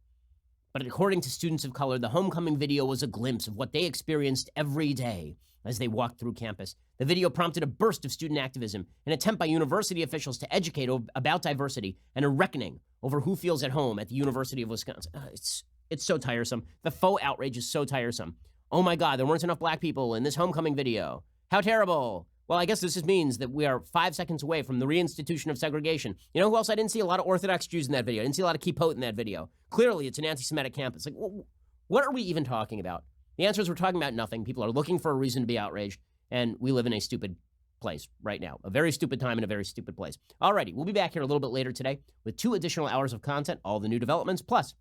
But according to students of color, the homecoming video was a glimpse of what they experienced every day as they walked through campus. The video prompted a burst of student activism, an attempt by university officials to educate about diversity, and a reckoning over who feels at home at the University of Wisconsin. It's so tiresome. The faux outrage is so tiresome. Oh my God, there weren't enough black people in this homecoming video. How terrible. Well, I guess this just means that we are 5 seconds away from the reinstitution of segregation. You know who else I didn't see? A lot of Orthodox Jews in that video. I didn't see a lot of Kippot in that video. Clearly, it's an anti-Semitic campus. Like, what are we even talking about? The answer is we're talking about nothing. People are looking for a reason to be outraged, and we live in a stupid place right now. A very stupid time in a very stupid place. Alrighty, we'll be back here a little bit later today with 2 additional hours of content, all the new developments, plus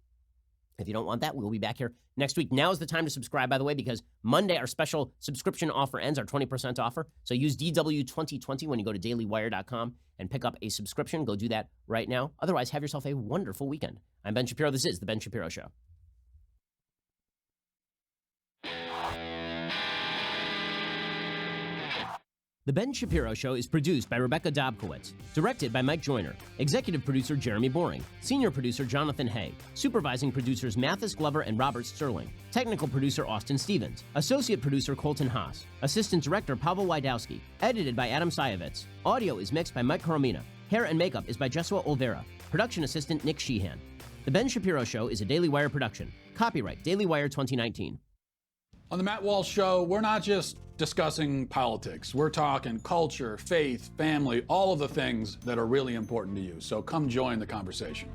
if you don't want that, we'll be back here next week. Now is the time to subscribe, by the way, because Monday, our special subscription offer ends, our 20% offer. So use DW2020 when you go to dailywire.com and pick up a subscription. Go do that right now. Otherwise, have yourself a wonderful weekend. I'm Ben Shapiro. This is The Ben Shapiro Show. The Ben Shapiro Show is produced by Rebecca Dobkowitz, directed by Mike Joyner, executive producer Jeremy Boring, senior producer Jonathan Hay, supervising producers Mathis Glover and Robert Sterling, technical producer Austin Stevens, associate producer Colton Haas, assistant director Pavel Wydowski, edited by Adam Sayevitz. Audio is mixed by Mike Coromina. Hair and makeup is by Jesua Olvera. Production assistant Nick Sheehan. The Ben Shapiro Show is a Daily Wire production. Copyright Daily Wire 2019. On the Matt Walsh Show, we're not just discussing politics. We're talking culture, faith, family, all of the things that are really important to you. So come join the conversation.